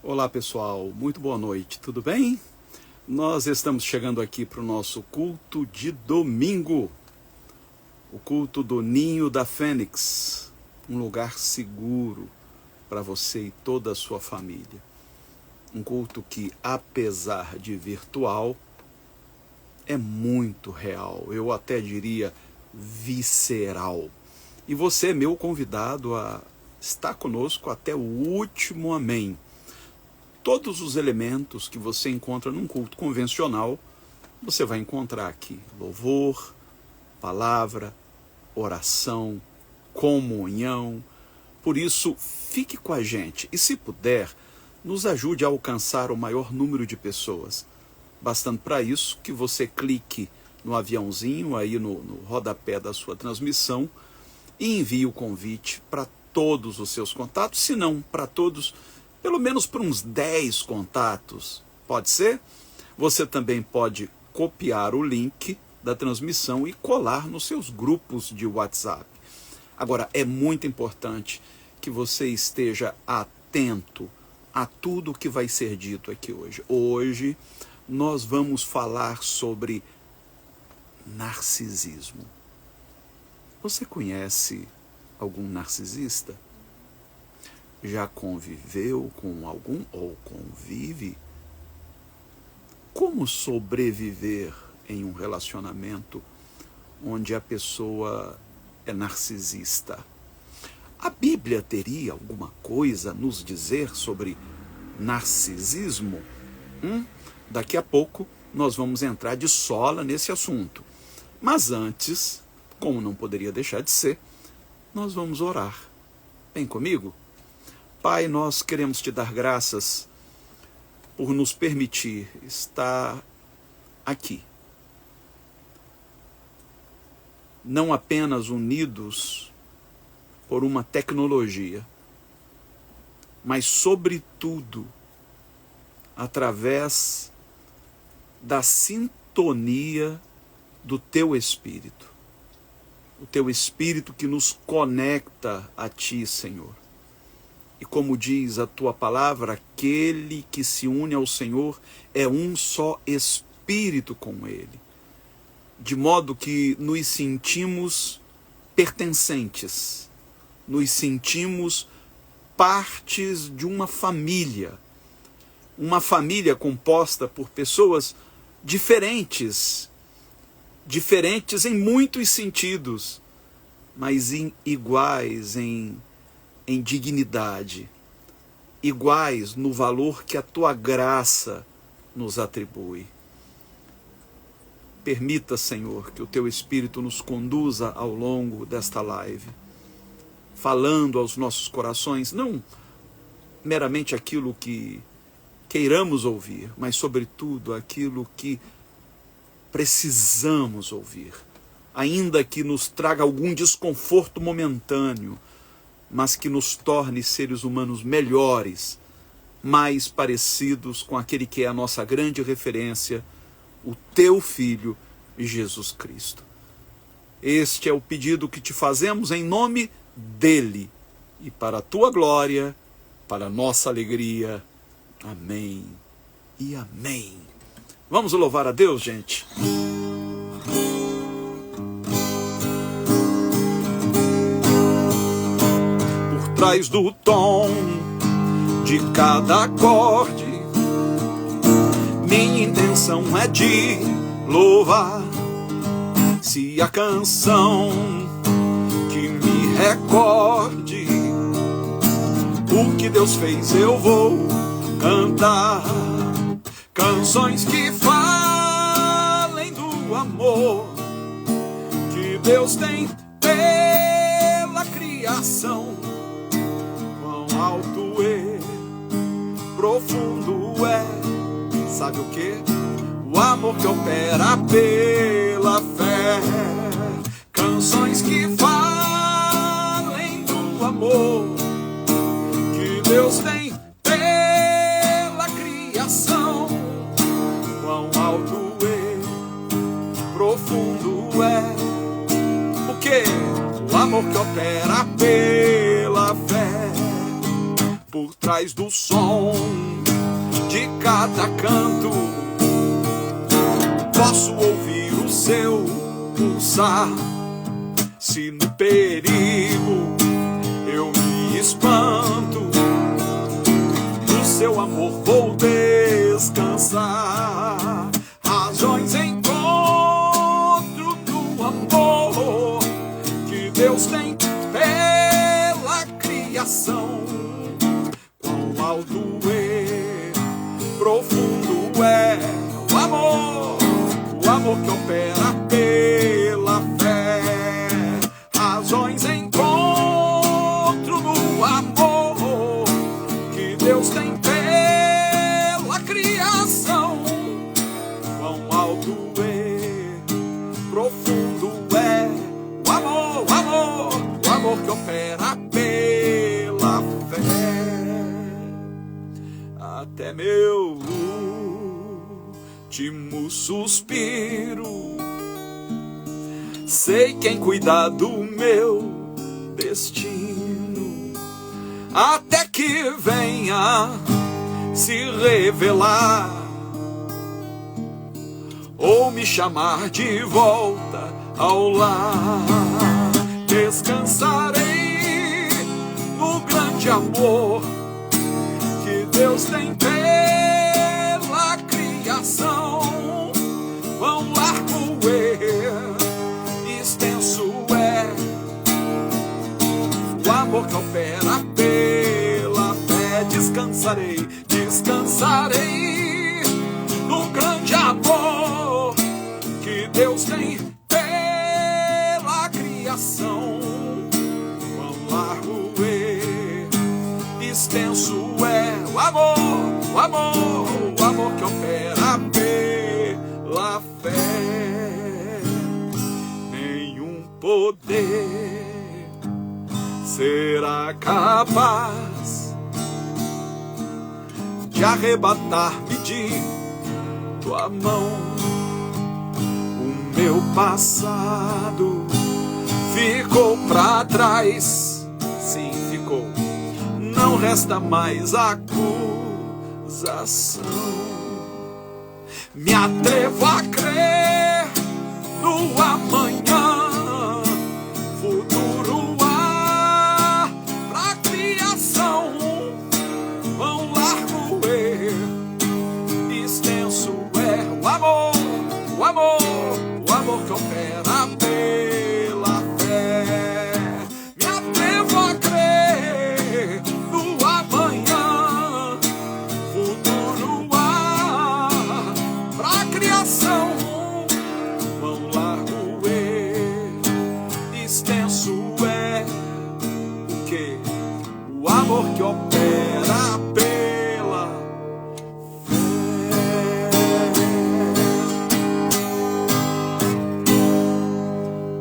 Olá pessoal, muito boa noite, tudo bem? Nós estamos chegando aqui para o nosso culto de domingo, o culto do Ninho da Fênix, um lugar seguro para você e toda a sua família. Um culto que, apesar de virtual, é muito real, eu até diria visceral. E você é meu convidado a estar conosco até o último amém. Todos os elementos que você encontra num culto convencional, você vai encontrar aqui. Louvor, palavra, oração, comunhão. Por isso, fique com a gente e, se puder, nos ajude a alcançar o maior número de pessoas. Bastando para isso que você clique no aviãozinho aí no rodapé da sua transmissão e envie o convite para todos os seus contatos, se não para todos, pelo menos para uns 10 contatos, pode ser? Você também pode copiar o link da transmissão e colar nos seus grupos de WhatsApp. Agora, é muito importante que você esteja atento a tudo que vai ser dito aqui hoje. Hoje, nós vamos falar sobre narcisismo. Você conhece algum narcisista? Já conviveu com algum ou convive? Como sobreviver em um relacionamento onde a pessoa é narcisista? A Bíblia teria alguma coisa a nos dizer sobre narcisismo? Daqui a pouco nós vamos entrar de sola nesse assunto. Mas antes, como não poderia deixar de ser, nós vamos orar. Vem comigo? Pai, nós queremos te dar graças por nos permitir estar aqui. Não apenas unidos por uma tecnologia, mas, sobretudo, através da sintonia do Teu Espírito. O Teu Espírito que nos conecta a Ti, Senhor. E como diz a Tua palavra, aquele que se une ao Senhor é um só Espírito com Ele. De modo que nos sentimos pertencentes, nos sentimos partes de uma família composta por pessoas diferentes em muitos sentidos, mas iguais em dignidade, iguais no valor que a Tua graça nos atribui. Permita, Senhor, que o Teu Espírito nos conduza ao longo desta live, falando aos nossos corações, não meramente aquilo que queiramos ouvir, mas sobretudo aquilo que precisamos ouvir, ainda que nos traga algum desconforto momentâneo, mas que nos torne seres humanos melhores, mais parecidos com aquele que é a nossa grande referência, o Teu Filho, Jesus Cristo. Este é o pedido que te fazemos em nome dele, e para a Tua glória, para a nossa alegria. Amém e amém. Vamos louvar a Deus, gente? Por trás do tom de cada acorde, minha intenção é de louvar. Se a canção que me recorde o que Deus fez, eu vou cantar. Canções que falem do amor que Deus tem pela criação. Quão alto e profundo é, sabe o que? O amor que opera pela fé. Canções que falem do amor que Deus tem pela criação. Quão alto e profundo é o que? O amor que opera pela fé. Por trás do som de cada canto. Posso ouvir o seu pulsar. Se no perigo eu me espanto, no seu amor vou descansar. Razões encontro do amor que Deus tem pela criação. Quão alto é, profundo é o amor que opera pela fé. Razões encontro no amor que Deus tem pela criação. Quão alto é, profundo é o amor que opera pela fé. Até meu último suspiro, sei quem cuida do meu destino, até que venha se revelar ou me chamar de volta ao lar. Descansarei no grande amor que Deus tem pela criação. Quão largo é, extenso é o amor que opera pela fé. Descansarei, descansarei no grande amor que Deus tem pela criação. Quão largo é, extenso é o amor que opera pela fé. Nenhum poder será capaz de arrebatar-me de tua mão. O meu passado ficou pra trás, sim, ficou. Não resta mais acusação. Me atrevo a crer no amanhã, futuro há pra criação. Quão largo é, extenso é o amor que opera pela fé. Me atrevo a crer no amanhã, futuro há pra criação. Quão largo é, extenso é o que? O amor que opera pela fé.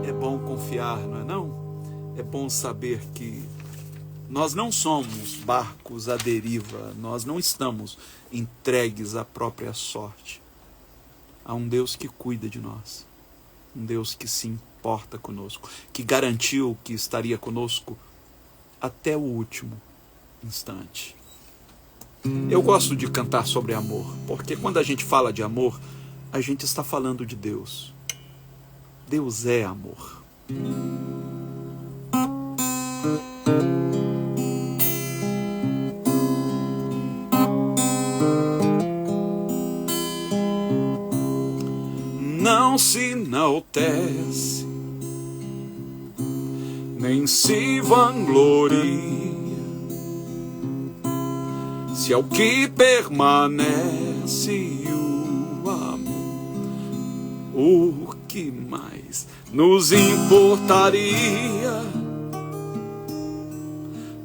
É bom confiar, não é não? É bom saber que nós não somos barcos à deriva, nós não estamos entregues à própria sorte. Há um Deus que cuida de nós, um Deus que se importa conosco, que garantiu que estaria conosco até o último instante. Eu gosto de cantar sobre amor, porque quando a gente fala de amor, a gente está falando de Deus. Deus é amor. Não se enaltece, nem se vangloria, se é o que permanece o amor. O que mais nos importaria?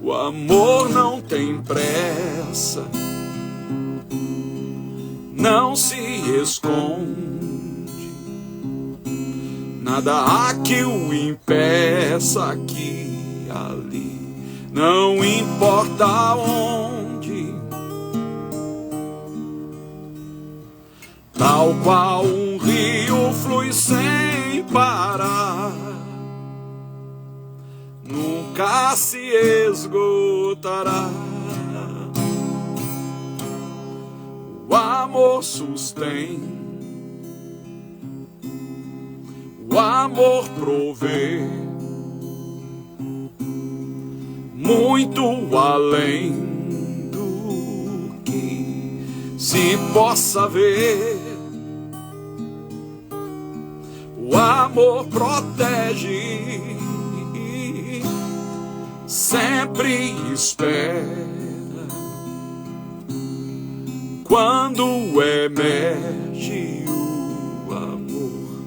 O amor não tem pressa, não se esconde, nada há que o impeça aqui e ali, não importa onde. Tal qual um rio flui sem parar, nunca se esgotará. amor sustém, o amor provê, muito além do que se possa ver. O amor protege, sempre espera. Quando emerge o amor,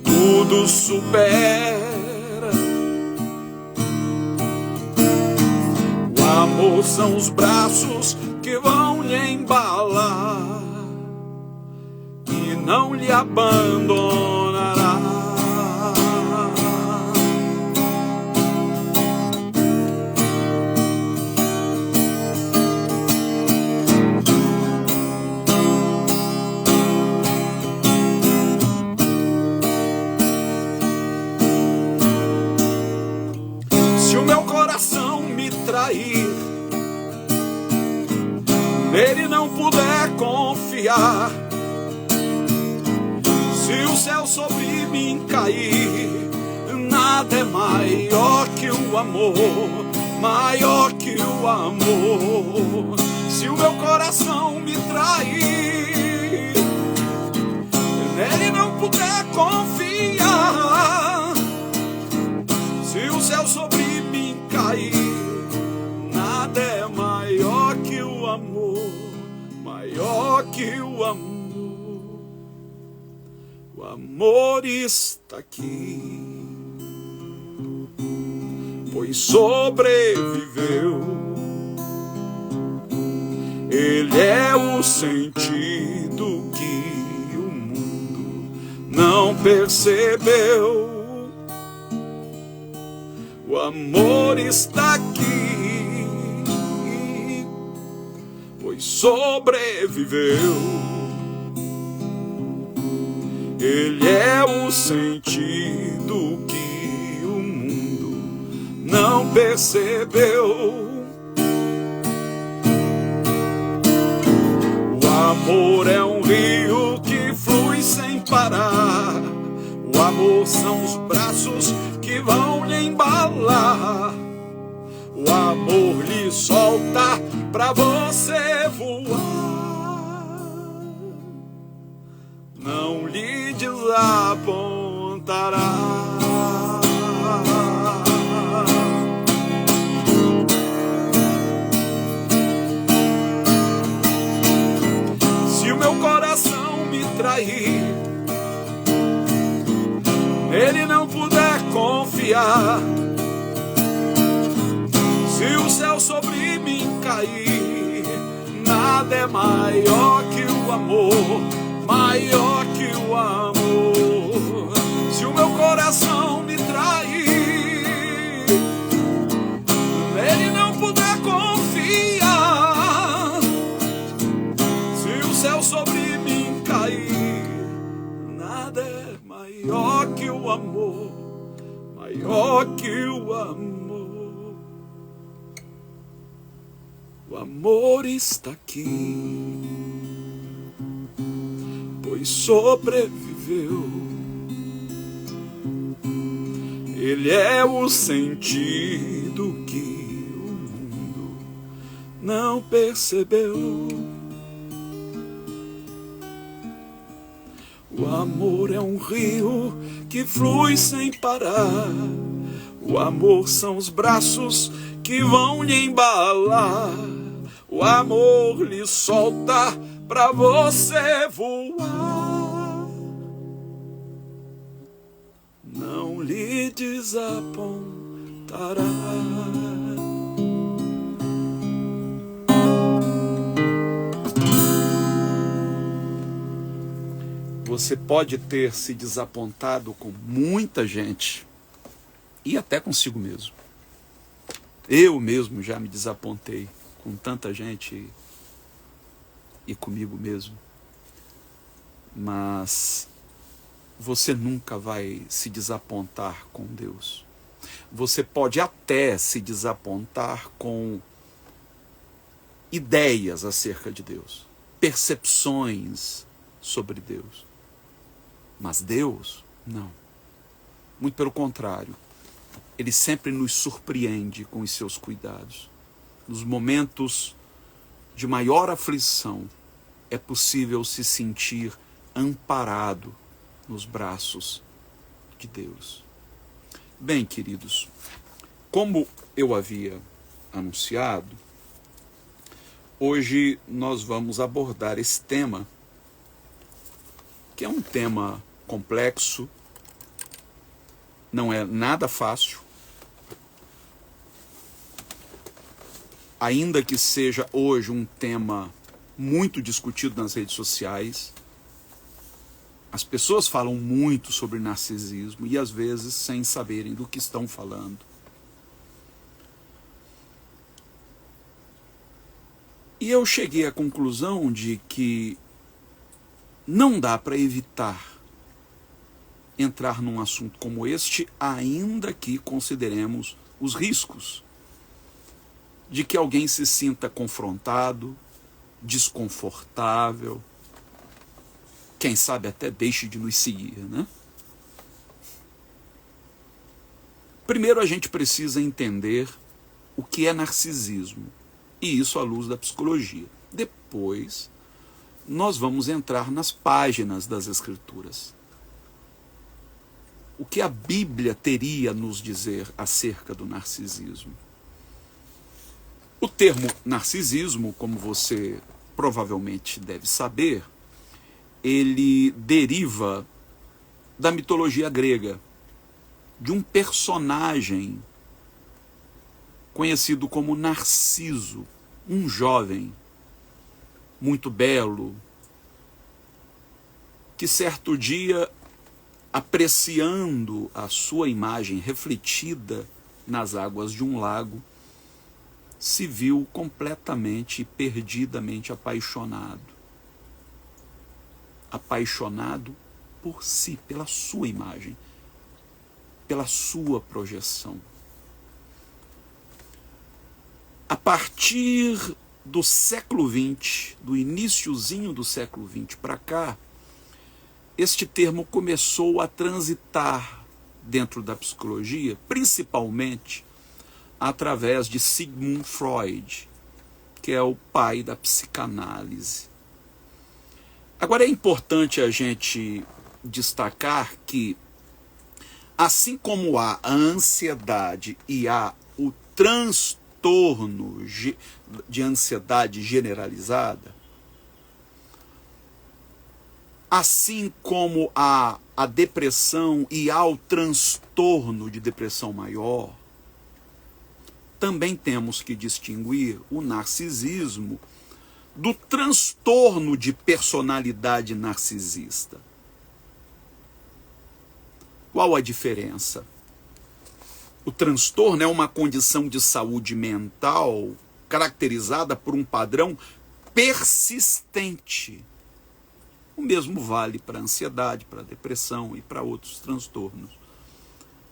tudo supera. O amor são os braços que vão lhe embalar e não lhe abandonará. Se o meu coração me trair, nele não puder confiar, se o céu sobre mim cair, nada é maior que o amor, maior que o amor. Se o meu coração me trair, nele não puder confiar, se o céu sobre mim cair, nada é maior que o amor, maior que o amor. O amor está aqui, pois sobreviveu. Ele é o sentido que o mundo não percebeu. O amor está aqui, pois sobreviveu. Ele é o sentido que o mundo não percebeu. O amor é um rio que flui sem parar. O amor são os braços que vão lhe embalar. O amor lhe solta pra você voar, não lhe desapontará. Se o meu coração me trair, nele não puder confiar, se o céu sobre mim cair, nada é maior que o amor, maior que o amor. Se o meu coração me trair, nele não puder confiar, se o céu sobre mim cair, nada é maior que o amor, maior que o amor. O amor está aqui, pois sobreviveu. Ele é o sentido que o mundo não percebeu. O amor é um rio que flui sem parar. O amor são os braços que vão lhe embalar. O amor lhe solta pra você voar, não lhe desapontará. Você pode ter se desapontado com muita gente e até consigo mesmo. Eu mesmo já me desapontei com tanta gente e comigo mesmo. Mas você nunca vai se desapontar com Deus. Você pode até se desapontar com ideias acerca de Deus. percepções sobre Deus. Mas Deus, não. Muito pelo contrário. Ele sempre nos surpreende com os seus cuidados. Nos momentos de maior aflição, é possível se sentir amparado nos braços de Deus. Bem, queridos, como eu havia anunciado, hoje nós vamos abordar esse tema, que é um tema complexo, não é nada fácil, ainda que seja hoje um tema muito discutido nas redes sociais. As pessoas falam muito sobre narcisismo e às vezes sem saberem do que estão falando. E eu cheguei à conclusão de que não dá para evitar entrar num assunto como este, ainda que consideremos os riscos de que alguém se sinta confrontado, desconfortável, quem sabe até deixe de nos seguir, né? Primeiro a gente precisa entender o que é narcisismo, e isso à luz da psicologia. Depois, nós vamos entrar nas páginas das Escrituras. O que a Bíblia teria a nos dizer acerca do narcisismo? O termo narcisismo, como você provavelmente deve saber, ele deriva da mitologia grega, de um personagem conhecido como Narciso, um jovem muito belo, que certo dia, apreciando a sua imagem refletida nas águas de um lago, se viu completamente e perdidamente apaixonado. Apaixonado por si, pela sua imagem, pela sua projeção. A partir do século XX, do iniciozinho do século XX para cá, este termo começou a transitar dentro da psicologia, principalmente através de Sigmund Freud, que é o pai da psicanálise. Agora é importante a gente destacar que, assim como há a ansiedade e há o transtorno de ansiedade generalizada, assim como há a depressão e há o transtorno de depressão maior, também temos que distinguir o narcisismo do transtorno de personalidade narcisista. Qual a diferença? O transtorno é uma condição de saúde mental caracterizada por um padrão persistente. O mesmo vale para a ansiedade, para a depressão e para outros transtornos.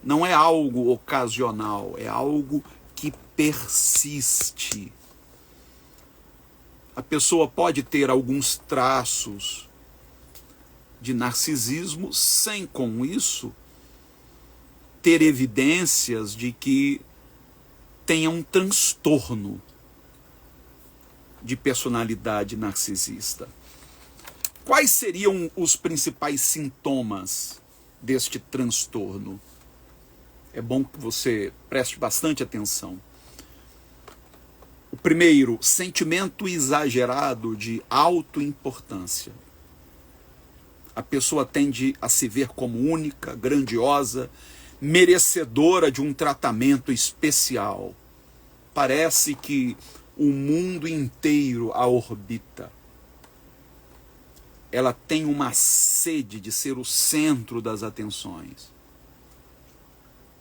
Não é algo ocasional, é algo que persiste. A pessoa pode ter alguns traços de narcisismo sem, com isso, ter evidências de que tenha um transtorno de personalidade narcisista. Quais seriam os principais sintomas deste transtorno? É bom que você preste bastante atenção. O primeiro, sentimento exagerado de autoimportância. A pessoa tende a se ver como única, grandiosa, merecedora de um tratamento especial. Parece que o mundo inteiro a orbita. Ela tem uma sede de ser o centro das atenções.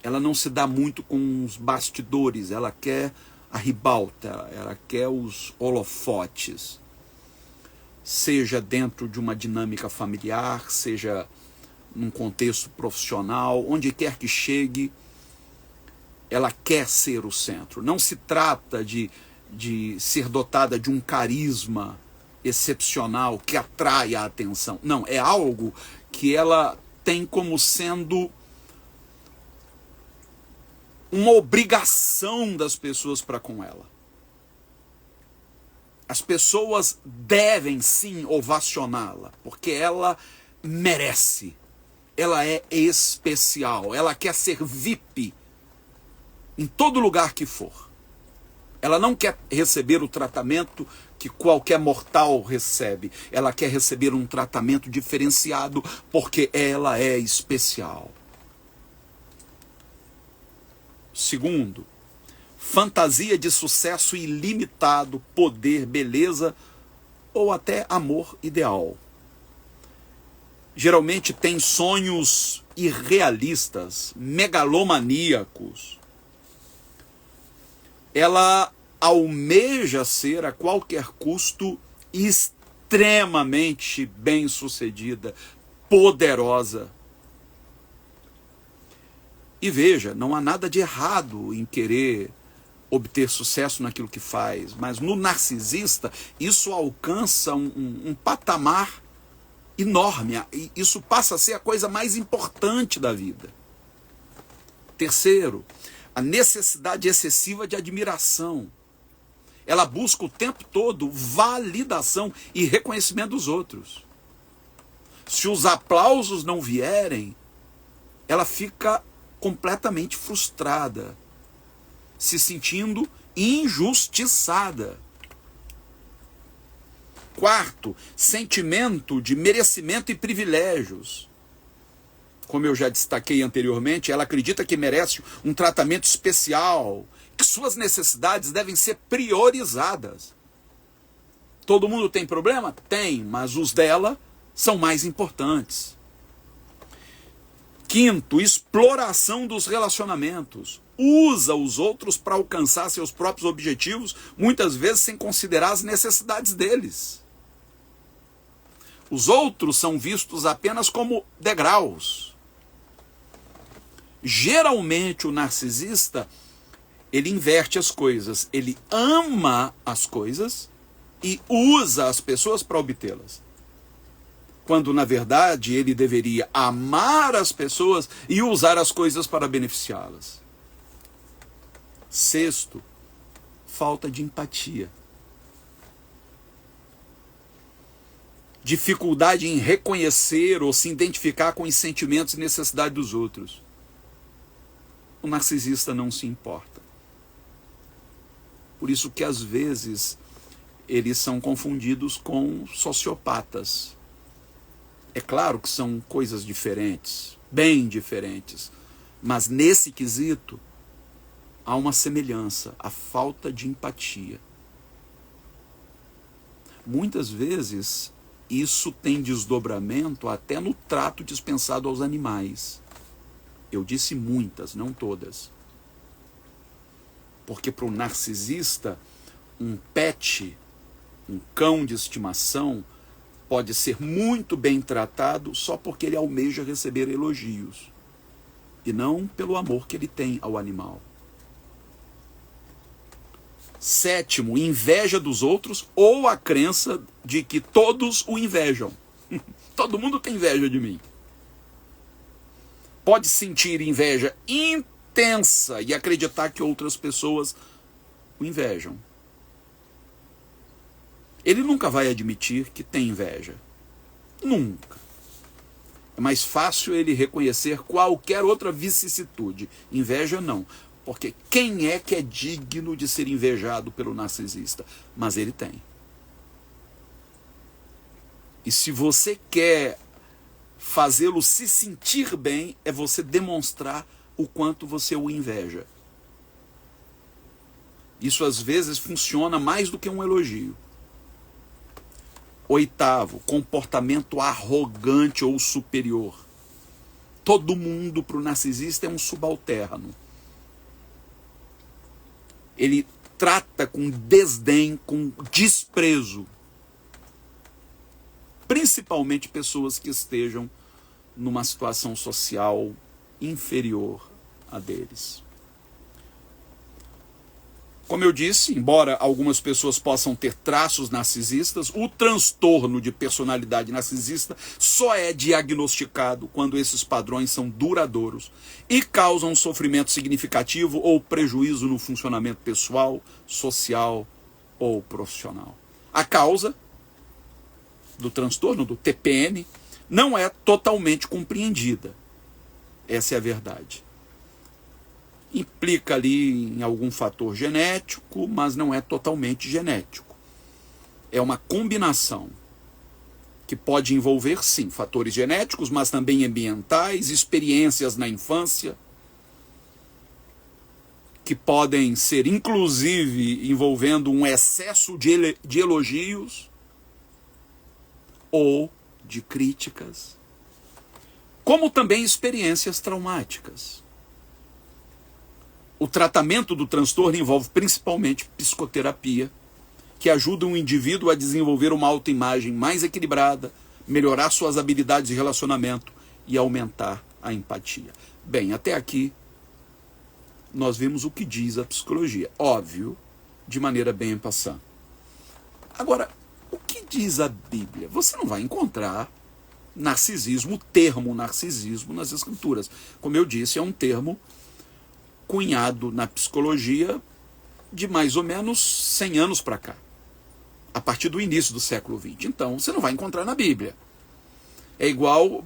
Ela não se dá muito com os bastidores, ela quer a ribalta, ela quer os holofotes, seja dentro de uma dinâmica familiar, seja num contexto profissional, onde quer que chegue, ela quer ser o centro. Não se trata de ser dotada de um carisma excepcional que atrai a atenção. Não, é algo que ela tem como sendo uma obrigação das pessoas para com ela. As pessoas devem sim ovacioná-la, porque ela merece. Ela é especial, ela quer ser VIP em todo lugar que for. Ela não quer receber o tratamento que qualquer mortal recebe. Ela quer receber um tratamento diferenciado porque ela é especial. Segundo, fantasia de sucesso ilimitado, poder, beleza ou até amor ideal. Geralmente tem sonhos irrealistas, megalomaníacos. Ela almeja ser a qualquer custo extremamente bem-sucedida, poderosa. E veja, não há nada de errado em querer obter sucesso naquilo que faz, mas no narcisista isso alcança um patamar enorme, isso passa a ser a coisa mais importante da vida. Terceiro, a necessidade excessiva de admiração. Ela busca o tempo todo validação e reconhecimento dos outros. Se os aplausos não vierem, ela fica completamente frustrada, se sentindo injustiçada. Quarto, sentimento de merecimento e privilégios. Como eu já destaquei anteriormente, ela acredita que merece um tratamento especial, que suas necessidades devem ser priorizadas. Todo mundo tem problema? Tem, mas os dela são mais importantes. Quinto, exploração dos relacionamentos. Usa os outros para alcançar seus próprios objetivos, muitas vezes sem considerar as necessidades deles. Os outros são vistos apenas como degraus. Geralmente o narcisista, ele inverte as coisas. Ele ama as coisas e usa as pessoas para obtê-las. Quando, na verdade, ele deveria amar as pessoas e usar as coisas para beneficiá-las. Sexto, falta de empatia. Dificuldade em reconhecer ou se identificar com os sentimentos e necessidades dos outros. O narcisista não se importa. Por isso que, às vezes, eles são confundidos com sociopatas. É claro que são coisas diferentes, bem diferentes, mas nesse quesito há uma semelhança, a falta de empatia. Muitas vezes isso tem desdobramento até no trato dispensado aos animais. Eu disse muitas, não todas. Porque para o narcisista, um pet, um cão de estimação, pode ser muito bem tratado só porque ele almeja receber elogios. E não pelo amor que ele tem ao animal. Sétimo, inveja dos outros ou a crença de que todos o invejam. Todo mundo tem inveja de mim. Pode sentir inveja intensa e acreditar que outras pessoas o invejam. Ele nunca vai admitir que tem inveja. Nunca. É mais fácil ele reconhecer qualquer outra vicissitude. Inveja não. Porque quem é que é digno de ser invejado pelo narcisista? Mas ele tem. E se você quer fazê-lo se sentir bem, é você demonstrar o quanto você o inveja. Isso às vezes funciona mais do que um elogio. Oitavo, comportamento arrogante ou superior. Todo mundo para o narcisista é um subalterno. Ele trata com desdém, com desprezo, principalmente pessoas que estejam numa situação social inferior a deles. Como eu disse, embora algumas pessoas possam ter traços narcisistas, o transtorno de personalidade narcisista só é diagnosticado quando esses padrões são duradouros e causam um sofrimento significativo ou prejuízo no funcionamento pessoal, social ou profissional. A causa do transtorno, do TPN, não é totalmente compreendida. Essa é a verdade. Implica ali em algum fator genético, mas não é totalmente genético. É uma combinação que pode envolver, sim, fatores genéticos, mas também ambientais, experiências na infância, que podem ser, inclusive, envolvendo um excesso de elogios ou de críticas, como também experiências traumáticas. O tratamento do transtorno envolve principalmente psicoterapia, que ajuda um indivíduo a desenvolver uma autoimagem mais equilibrada, melhorar suas habilidades de relacionamento e aumentar a empatia. Bem, até aqui nós vimos o que diz a psicologia. Óbvio, de maneira bem en passant. Agora, o que diz a Bíblia? Você não vai encontrar narcisismo, o termo narcisismo nas escrituras. Como eu disse, é um termo cunhado na psicologia de mais ou menos 100 anos para cá, a partir do início do século XX. Então, você não vai encontrar na Bíblia. É igual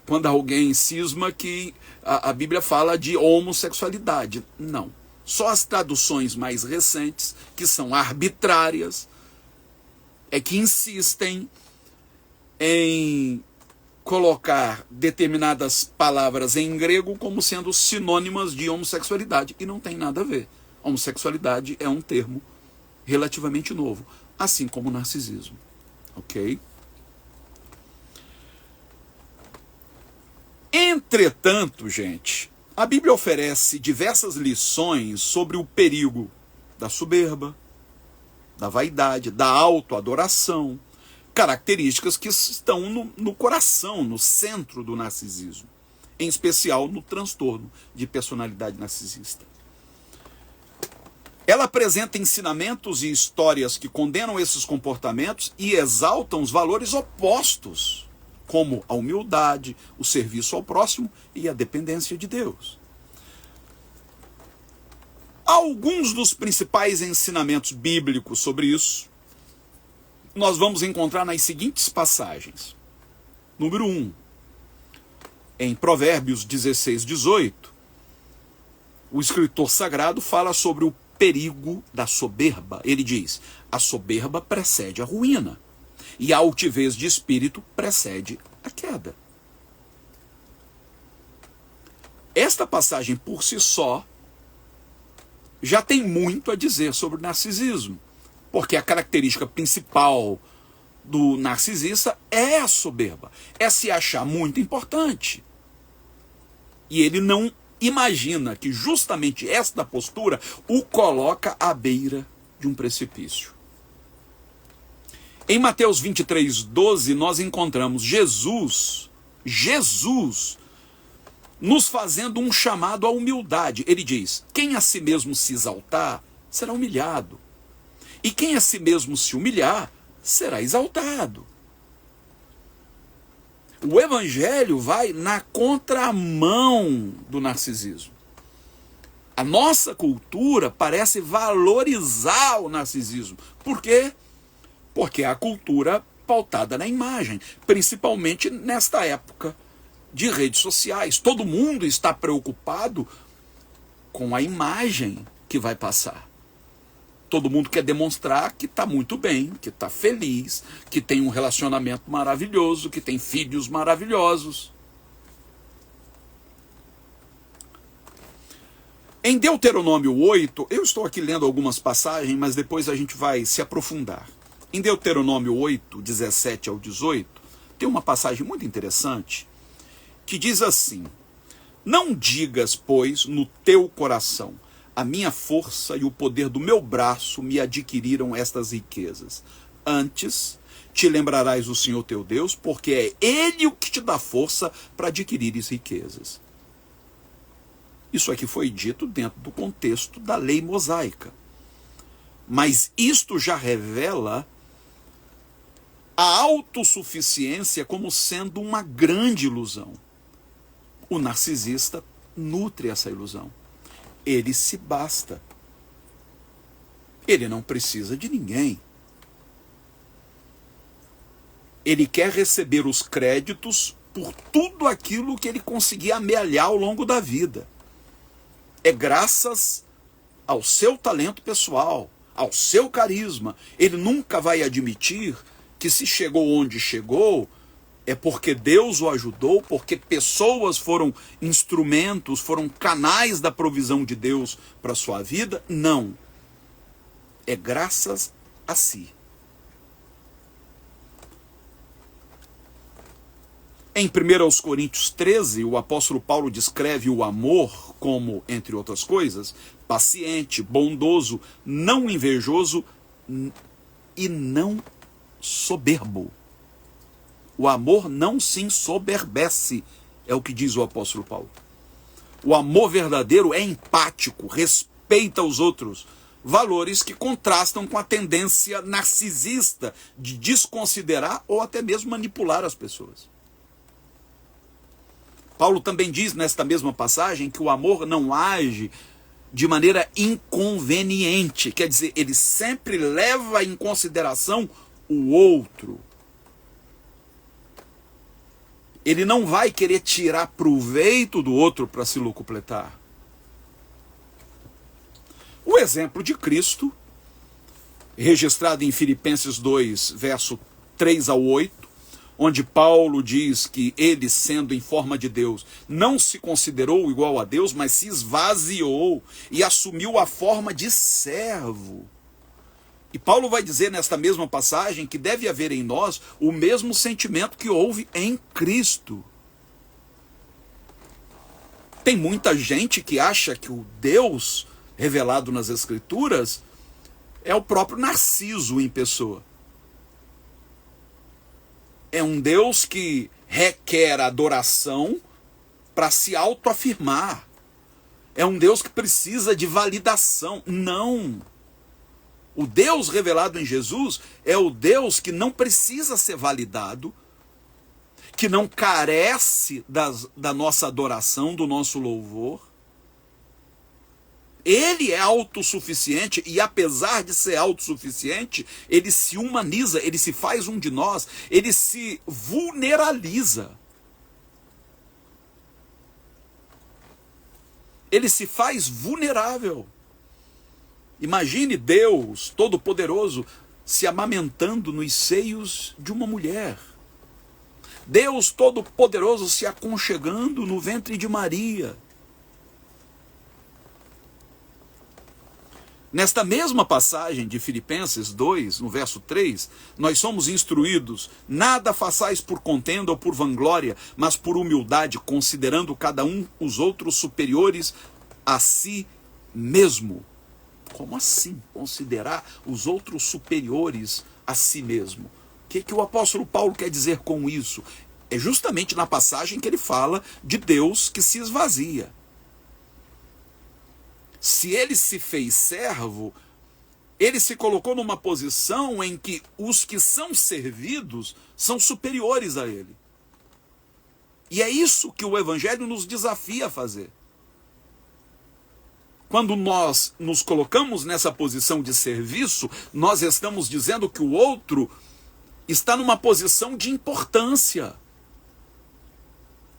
quando alguém cisma que a Bíblia fala de homossexualidade. Não. Só as traduções mais recentes, que são arbitrárias, é que insistem em colocar determinadas palavras em grego como sendo sinônimas de homossexualidade, e não tem nada a ver. Homossexualidade é um termo relativamente novo, assim como o narcisismo, ok? Entretanto, gente, a Bíblia oferece diversas lições sobre o perigo da soberba, da vaidade, da autoadoração, características que estão no coração, no centro do narcisismo, em especial no transtorno de personalidade narcisista. Ela apresenta ensinamentos e histórias que condenam esses comportamentos e exaltam os valores opostos, como a humildade, o serviço ao próximo e a dependência de Deus. Alguns dos principais ensinamentos bíblicos sobre isso nós vamos encontrar nas seguintes passagens. Número 1, em Provérbios 16, 18, o escritor sagrado fala sobre o perigo da soberba. Ele diz: a soberba precede a ruína, e a altivez de espírito precede a queda. Esta passagem por si só já tem muito a dizer sobre o narcisismo, porque a característica principal do narcisista é a soberba, é se achar muito importante. E ele não imagina que justamente esta postura o coloca à beira de um precipício. Em Mateus 23, 12, nós encontramos Jesus nos fazendo um chamado à humildade. Ele diz: quem a si mesmo se exaltar, será humilhado. E quem a si mesmo se humilhar, será exaltado. O evangelho vai na contramão do narcisismo. A nossa cultura parece valorizar o narcisismo. Por quê? Porque é a cultura pautada na imagem, principalmente nesta época de redes sociais. Todo mundo está preocupado com a imagem que vai passar. Todo mundo quer demonstrar que está muito bem, que está feliz, que tem um relacionamento maravilhoso, que tem filhos maravilhosos. Em Deuteronômio 8, eu estou aqui lendo algumas passagens, mas depois a gente vai se aprofundar. Em Deuteronômio 8, 17 ao 18, tem uma passagem muito interessante que diz assim: não digas, pois, no teu coração: a minha força e o poder do meu braço me adquiriram estas riquezas. Antes, te lembrarás do Senhor teu Deus, porque é Ele o que te dá força para adquirires riquezas. Isso aqui foi dito dentro do contexto da lei mosaica. Mas isto já revela a autossuficiência como sendo uma grande ilusão. O narcisista nutre essa ilusão. Ele se basta. Ele não precisa de ninguém. Ele quer receber os créditos por tudo aquilo que ele conseguir amealhar ao longo da vida. É graças ao seu talento pessoal, ao seu carisma. Ele nunca vai admitir que se chegou onde chegou é porque Deus o ajudou, porque pessoas foram instrumentos, foram canais da provisão de Deus para a sua vida. Não. É graças a si. Em 1 Coríntios 13, o apóstolo Paulo descreve o amor como, entre outras coisas, paciente, bondoso, não invejoso e não soberbo. O amor não se ensoberbece, é o que diz o apóstolo Paulo. O amor verdadeiro é empático, respeita os outros, valores que contrastam com a tendência narcisista de desconsiderar ou até mesmo manipular as pessoas. Paulo também diz nesta mesma passagem que o amor não age de maneira inconveniente, quer dizer, ele sempre leva em consideração o outro. Ele não vai querer tirar proveito do outro para se locupletar. O exemplo de Cristo, registrado em Filipenses 2, verso 3 ao 8, onde Paulo diz que ele, sendo em forma de Deus, não se considerou igual a Deus, mas se esvaziou e assumiu a forma de servo. E Paulo vai dizer nesta mesma passagem que deve haver em nós o mesmo sentimento que houve em Cristo. Tem muita gente que acha que o Deus revelado nas Escrituras é o próprio Narciso em pessoa. É um Deus que requer adoração para se autoafirmar. É um Deus que precisa de validação. Não. O Deus revelado em Jesus é o Deus que não precisa ser validado, que não carece da nossa adoração, do nosso louvor. Ele é autossuficiente e, apesar de ser autossuficiente, ele se humaniza, ele se faz um de nós, ele se vulneraliza. Ele se faz vulnerável. Imagine Deus Todo-Poderoso se amamentando nos seios de uma mulher. Deus Todo-Poderoso se aconchegando no ventre de Maria. Nesta mesma passagem de Filipenses 2, no verso 3, nós somos instruídos: nada façais por contenda ou por vanglória, mas por humildade, considerando cada um os outros superiores a si mesmo. Como assim considerar os outros superiores a si mesmo? O que o apóstolo Paulo quer dizer com isso? É justamente na passagem que ele fala de Deus que se esvazia. Se ele se fez servo, ele se colocou numa posição em que os que são servidos são superiores a ele. E é isso que o Evangelho nos desafia a fazer. Quando nós nos colocamos nessa posição de serviço, nós estamos dizendo que o outro está numa posição de importância.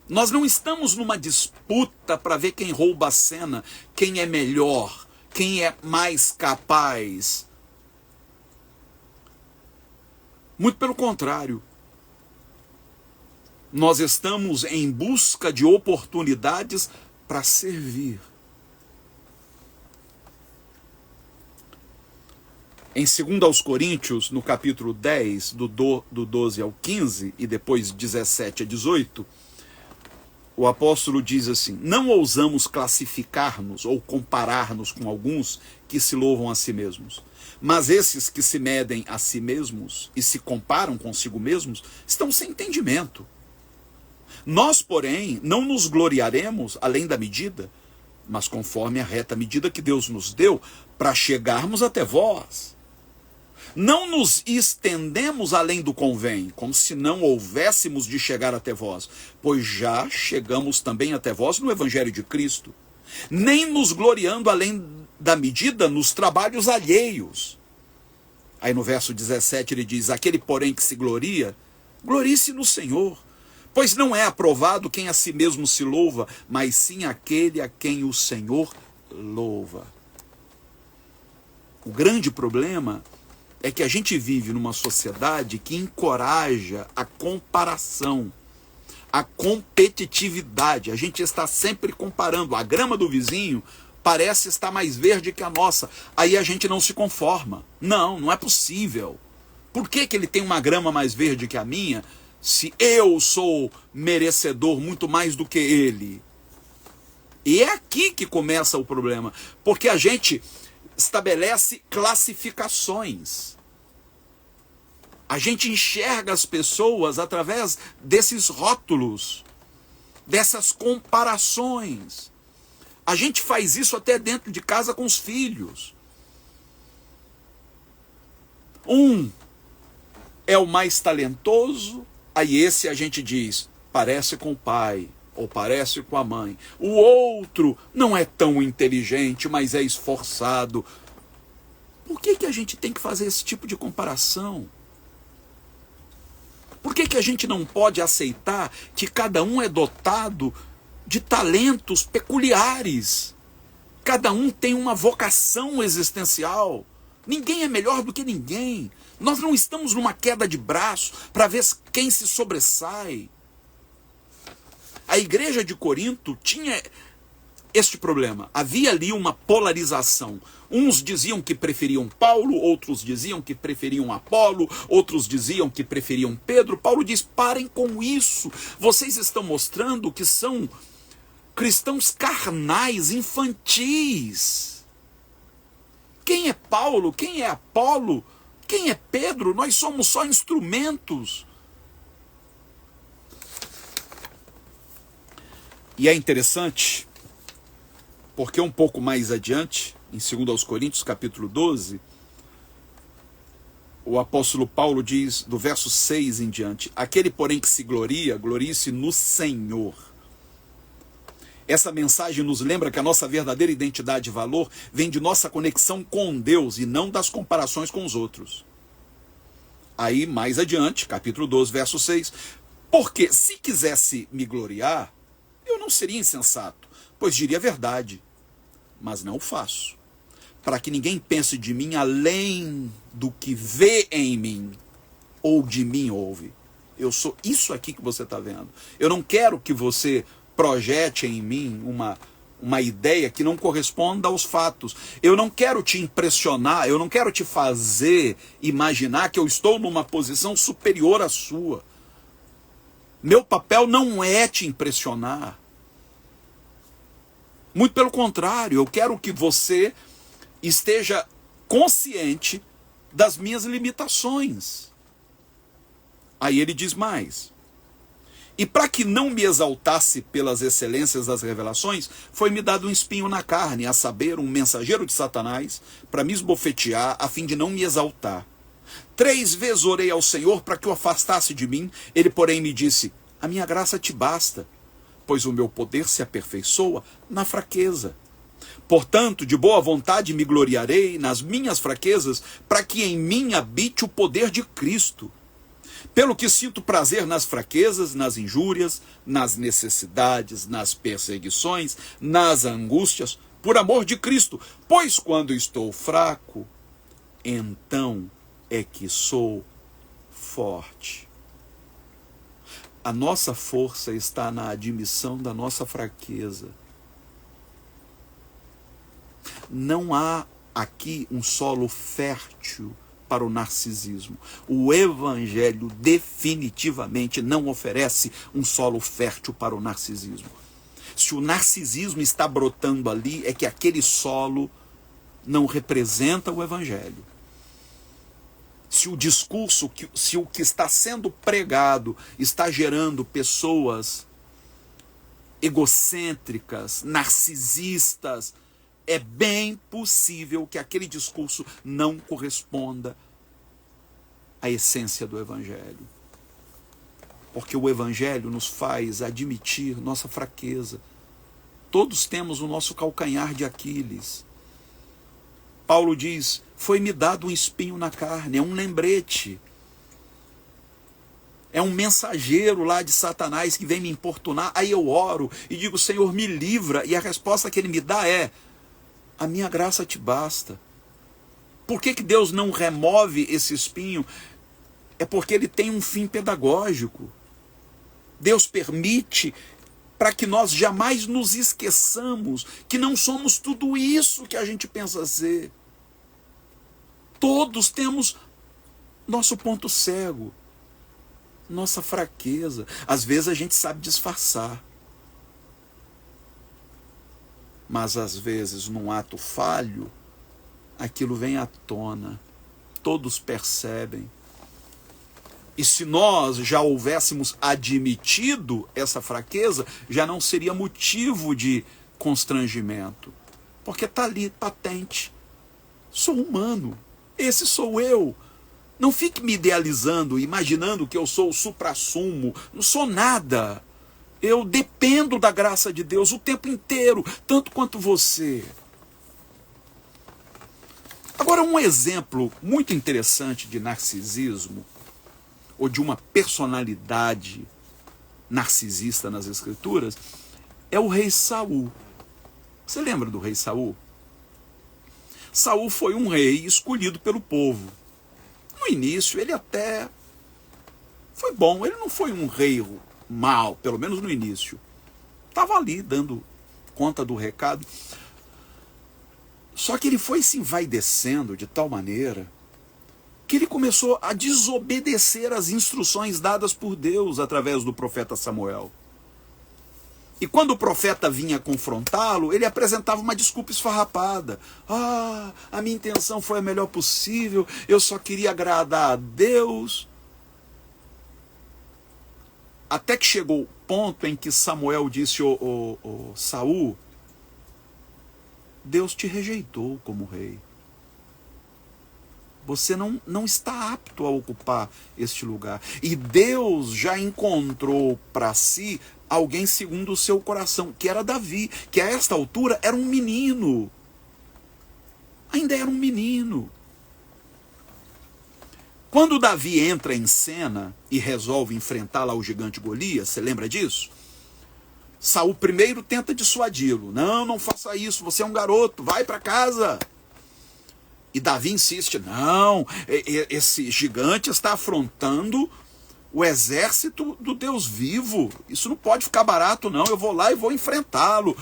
Nós não estamos numa disputa para ver quem rouba a cena, quem é melhor, quem é mais capaz. Muito pelo contrário. Nós estamos em busca de oportunidades para servir. Em 2 Coríntios, no capítulo 10, do 12 ao 15, e depois 17 a 18, o apóstolo diz assim: não ousamos classificar-nos ou comparar-nos com alguns que se louvam a si mesmos. Mas esses que se medem a si mesmos e se comparam consigo mesmos estão sem entendimento. Nós, porém, não nos gloriaremos além da medida, mas conforme a reta medida que Deus nos deu para chegarmos até vós. Não nos estendemos além do convém, como se não houvéssemos de chegar até vós, pois já chegamos também até vós no Evangelho de Cristo, nem nos gloriando além da medida nos trabalhos alheios. Aí no verso 17 ele diz, aquele porém que se gloria, glorie-se no Senhor, pois não é aprovado quem a si mesmo se louva, mas sim aquele a quem o Senhor louva. O grande problema é que a gente vive numa sociedade que encoraja a comparação, a competitividade. A gente está sempre comparando. A grama do vizinho parece estar mais verde que a nossa. Aí a gente não se conforma. Não, não é possível. Por que ele tem uma grama mais verde que a minha, se eu sou merecedor muito mais do que ele? E é aqui que começa o problema. Porque a gente estabelece classificações. A gente enxerga as pessoas através desses rótulos, dessas comparações. A gente faz isso até dentro de casa com os filhos. Um é o mais talentoso, aí esse a gente diz, parece com o pai, ou parece com a mãe. O outro não é tão inteligente, mas é esforçado. Por que a gente tem que fazer esse tipo de comparação? Por que a gente não pode aceitar que cada um é dotado de talentos peculiares? Cada um tem uma vocação existencial. Ninguém é melhor do que ninguém. Nós não estamos numa queda de braço para ver quem se sobressai. A igreja de Corinto tinha este problema. Havia ali uma polarização. Uns diziam que preferiam Paulo, outros diziam que preferiam Apolo, outros diziam que preferiam Pedro. Paulo diz, parem com isso. Vocês estão mostrando que são cristãos carnais, infantis. Quem é Paulo? Quem é Apolo? Quem é Pedro? Nós somos só instrumentos. E é interessante, porque um pouco mais adiante, em 2 Coríntios, capítulo 12, o apóstolo Paulo diz, do verso 6 em diante, aquele porém que se gloria, glorie-se no Senhor. Essa mensagem nos lembra que a nossa verdadeira identidade e valor vem de nossa conexão com Deus e não das comparações com os outros. Aí, mais adiante, capítulo 12, verso 6, porque se quisesse me gloriar, eu não seria insensato, pois diria a verdade, mas não o faço, para que ninguém pense de mim além do que vê em mim, ou de mim ouve. Eu sou isso aqui que você está vendo. Eu não quero que você projete em mim uma ideia que não corresponda aos fatos. Eu não quero te impressionar, eu não quero te fazer imaginar que eu estou numa posição superior à sua. Meu papel não é te impressionar. Muito pelo contrário, eu quero que você esteja consciente das minhas limitações. Aí ele diz mais. E para que não me exaltasse pelas excelências das revelações, foi-me dado um espinho na carne, a saber, um mensageiro de Satanás, para me esbofetear, a fim de não me exaltar. 3 vezes orei ao Senhor para que o afastasse de mim. Ele, porém, me disse, a minha graça te basta, pois o meu poder se aperfeiçoa na fraqueza. Portanto, de boa vontade me gloriarei nas minhas fraquezas, para que em mim habite o poder de Cristo. Pelo que sinto prazer nas fraquezas, nas injúrias, nas necessidades, nas perseguições, nas angústias, por amor de Cristo. Pois quando estou fraco, então é que sou forte. A nossa força está na admissão da nossa fraqueza. Não há aqui um solo fértil para o narcisismo. O Evangelho definitivamente não oferece um solo fértil para o narcisismo. Se o narcisismo está brotando ali, é que aquele solo não representa o Evangelho. Se o discurso, se o que está sendo pregado está gerando pessoas egocêntricas, narcisistas, é bem possível que aquele discurso não corresponda à essência do Evangelho. Porque o Evangelho nos faz admitir nossa fraqueza. Todos temos o nosso calcanhar de Aquiles. Paulo diz, foi-me dado um espinho na carne, é um lembrete. É um mensageiro lá de Satanás que vem me importunar. Aí eu oro e digo, Senhor, me livra. E a resposta que ele me dá é, a minha graça te basta. Por que Deus não remove esse espinho? É porque ele tem um fim pedagógico. Deus permite para que nós jamais nos esqueçamos que não somos tudo isso que a gente pensa ser. Todos temos nosso ponto cego, nossa fraqueza. Às vezes a gente sabe disfarçar. Mas às vezes, num ato falho, aquilo vem à tona. Todos percebem. E se nós já houvéssemos admitido essa fraqueza, já não seria motivo de constrangimento. Porque está ali, patente. Sou humano. Esse sou eu. Não fique me idealizando, imaginando que eu sou o suprassumo. Não sou nada. Eu dependo da graça de Deus o tempo inteiro, tanto quanto você. Agora, um exemplo muito interessante de narcisismo, ou de uma personalidade narcisista nas Escrituras, é o rei Saul. Você lembra do rei Saul? Saul foi um rei escolhido pelo povo. No início, ele até foi bom, ele não foi um rei mal, pelo menos no início. Estava ali dando conta do recado. Só que ele foi se envaidecendo de tal maneira que ele começou a desobedecer as instruções dadas por Deus através do profeta Samuel. E quando o profeta vinha confrontá-lo, ele apresentava uma desculpa esfarrapada. A minha intenção foi a melhor possível, eu só queria agradar a Deus. Até que chegou o ponto em que Samuel disse, Saul, Deus te rejeitou como rei. Você não está apto a ocupar este lugar. E Deus já encontrou para si alguém segundo o seu coração, que era Davi, que a esta altura era um menino. Ainda era um menino. Quando Davi entra em cena e resolve enfrentar lá o gigante Golias, você lembra disso? Saul primeiro tenta dissuadi-lo. Não faça isso, você é um garoto, vai para casa. E Davi insiste, não, esse gigante está afrontando o exército do Deus vivo. Isso não pode ficar barato não, eu vou lá e vou enfrentá-lo.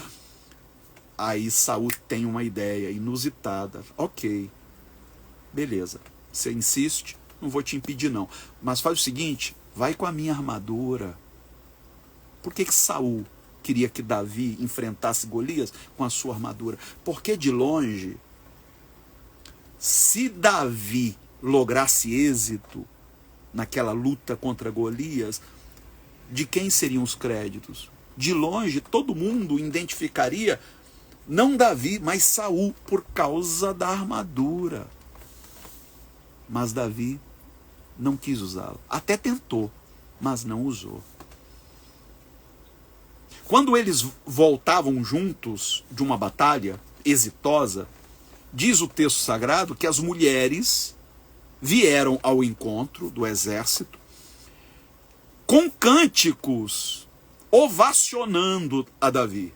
Aí Saul tem uma ideia inusitada. Ok, beleza, você insiste, não vou te impedir não. Mas faz o seguinte, vai com a minha armadura. Por que Saul queria que Davi enfrentasse Golias com a sua armadura? Porque de longe, se Davi lograsse êxito naquela luta contra Golias, de quem seriam os créditos? De longe, todo mundo identificaria, não Davi, mas Saul, por causa da armadura. Mas Davi não quis usá-la. Até tentou, mas não usou. Quando eles voltavam juntos de uma batalha exitosa, diz o texto sagrado que as mulheres vieram ao encontro do exército com cânticos ovacionando a Davi.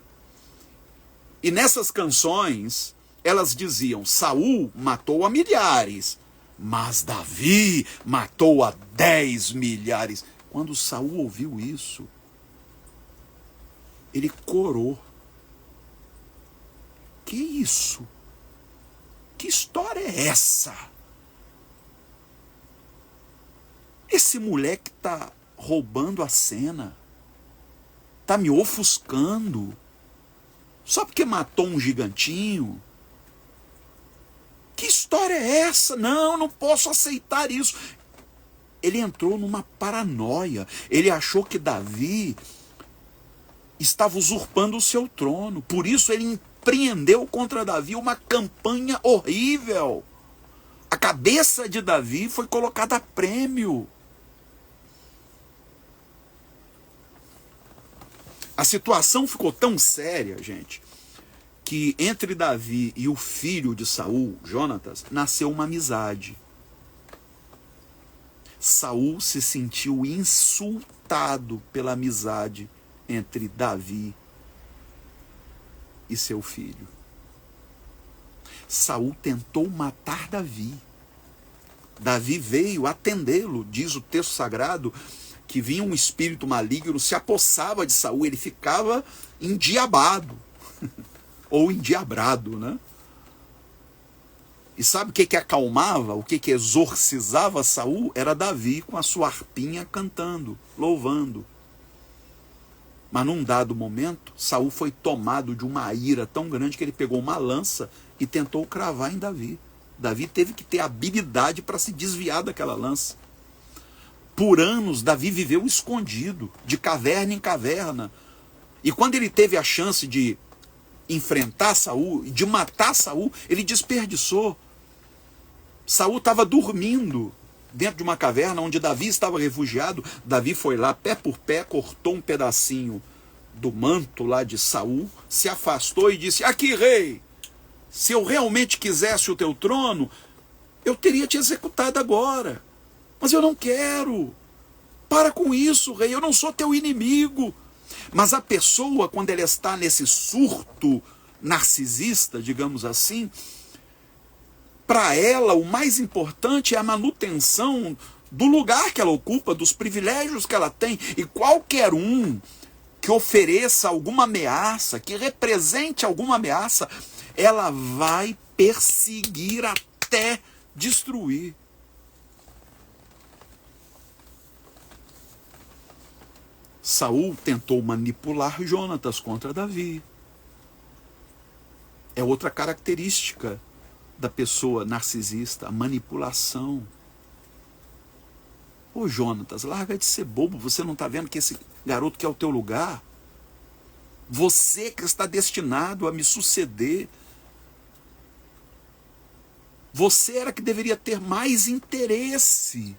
E nessas canções elas diziam, Saul matou a milhares, mas Davi matou a 10 milhares. Quando Saul ouviu isso, ele corou. Que isso? Que história é essa? Esse moleque está roubando a cena, está me ofuscando, só porque matou um gigantinho. Que história é essa? Não posso aceitar isso. Ele entrou numa paranoia. Ele achou que Davi estava usurpando o seu trono. Por isso ele empreendeu contra Davi uma campanha horrível. A cabeça de Davi foi colocada a prêmio. A situação ficou tão séria, gente, que entre Davi e o filho de Saul, Jonatas, nasceu uma amizade. Saul se sentiu insultado pela amizade entre Davi e seu filho. Saul tentou matar Davi. Davi veio atendê-lo, diz o texto sagrado, que vinha um espírito maligno, se apossava de Saul, ele ficava endiabado, ou endiabrado, né? E sabe o que acalmava, o que exorcizava Saul? Era Davi com a sua harpinha cantando, louvando. Mas num dado momento, Saul foi tomado de uma ira tão grande que ele pegou uma lança e tentou cravar em Davi. Davi teve que ter habilidade para se desviar daquela lança. Por anos, Davi viveu escondido, de caverna em caverna. E quando ele teve a chance de enfrentar Saul, de matar Saul, ele desperdiçou. Saul estava dormindo dentro de uma caverna onde Davi estava refugiado. Davi foi lá, pé por pé, cortou um pedacinho do manto lá de Saul, se afastou e disse: aqui, rei, se eu realmente quisesse o teu trono, eu teria te executado agora. Mas eu não quero. Para com isso, rei, eu não sou teu inimigo. Mas a pessoa, quando ela está nesse surto narcisista, digamos assim, para ela o mais importante é a manutenção do lugar que ela ocupa, dos privilégios que ela tem. E qualquer um que ofereça alguma ameaça, que represente alguma ameaça, ela vai perseguir até destruir. Saul tentou manipular Jonatas contra Davi. É outra característica da pessoa narcisista, a manipulação. Ô Jonatas, larga de ser bobo, você não está vendo que esse garoto quer o teu lugar? Você que está destinado a me suceder. Você era que deveria ter mais interesse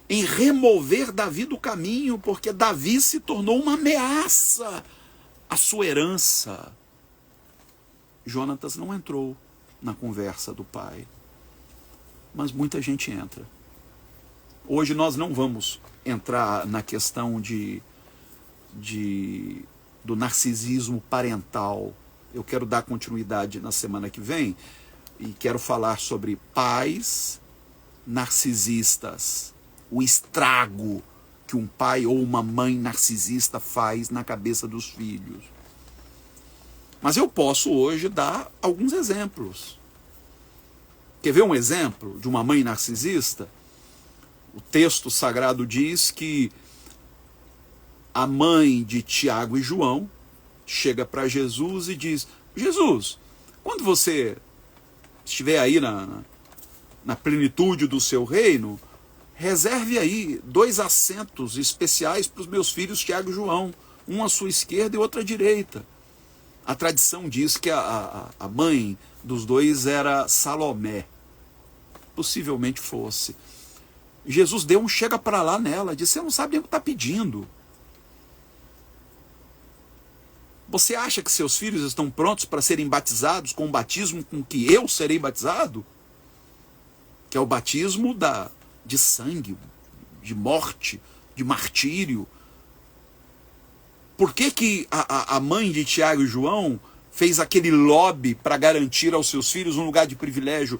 em remover Davi do caminho, porque Davi se tornou uma ameaça à sua herança. Jonatas não entrou na conversa do pai, mas muita gente entra. Hoje nós não vamos entrar na questão do narcisismo parental. Eu quero dar continuidade na semana que vem e quero falar sobre pais narcisistas. O estrago que um pai ou uma mãe narcisista faz na cabeça dos filhos. Mas eu posso hoje dar alguns exemplos. Quer ver um exemplo de uma mãe narcisista? O texto sagrado diz que a mãe de Tiago e João chega para Jesus e diz: Jesus, quando você estiver aí na plenitude do seu reino, reserve aí 2 assentos especiais para os meus filhos Tiago e João, um à sua esquerda e outro à direita. A tradição diz que a mãe dos dois era Salomé. Possivelmente fosse. Jesus deu um chega para lá nela, disse: você não sabe nem o que está pedindo. Você acha que seus filhos estão prontos para serem batizados com o batismo com que eu serei batizado? Que é o batismo de sangue, de morte, de martírio. Por que a mãe de Tiago e João fez aquele lobby para garantir aos seus filhos um lugar de privilégio?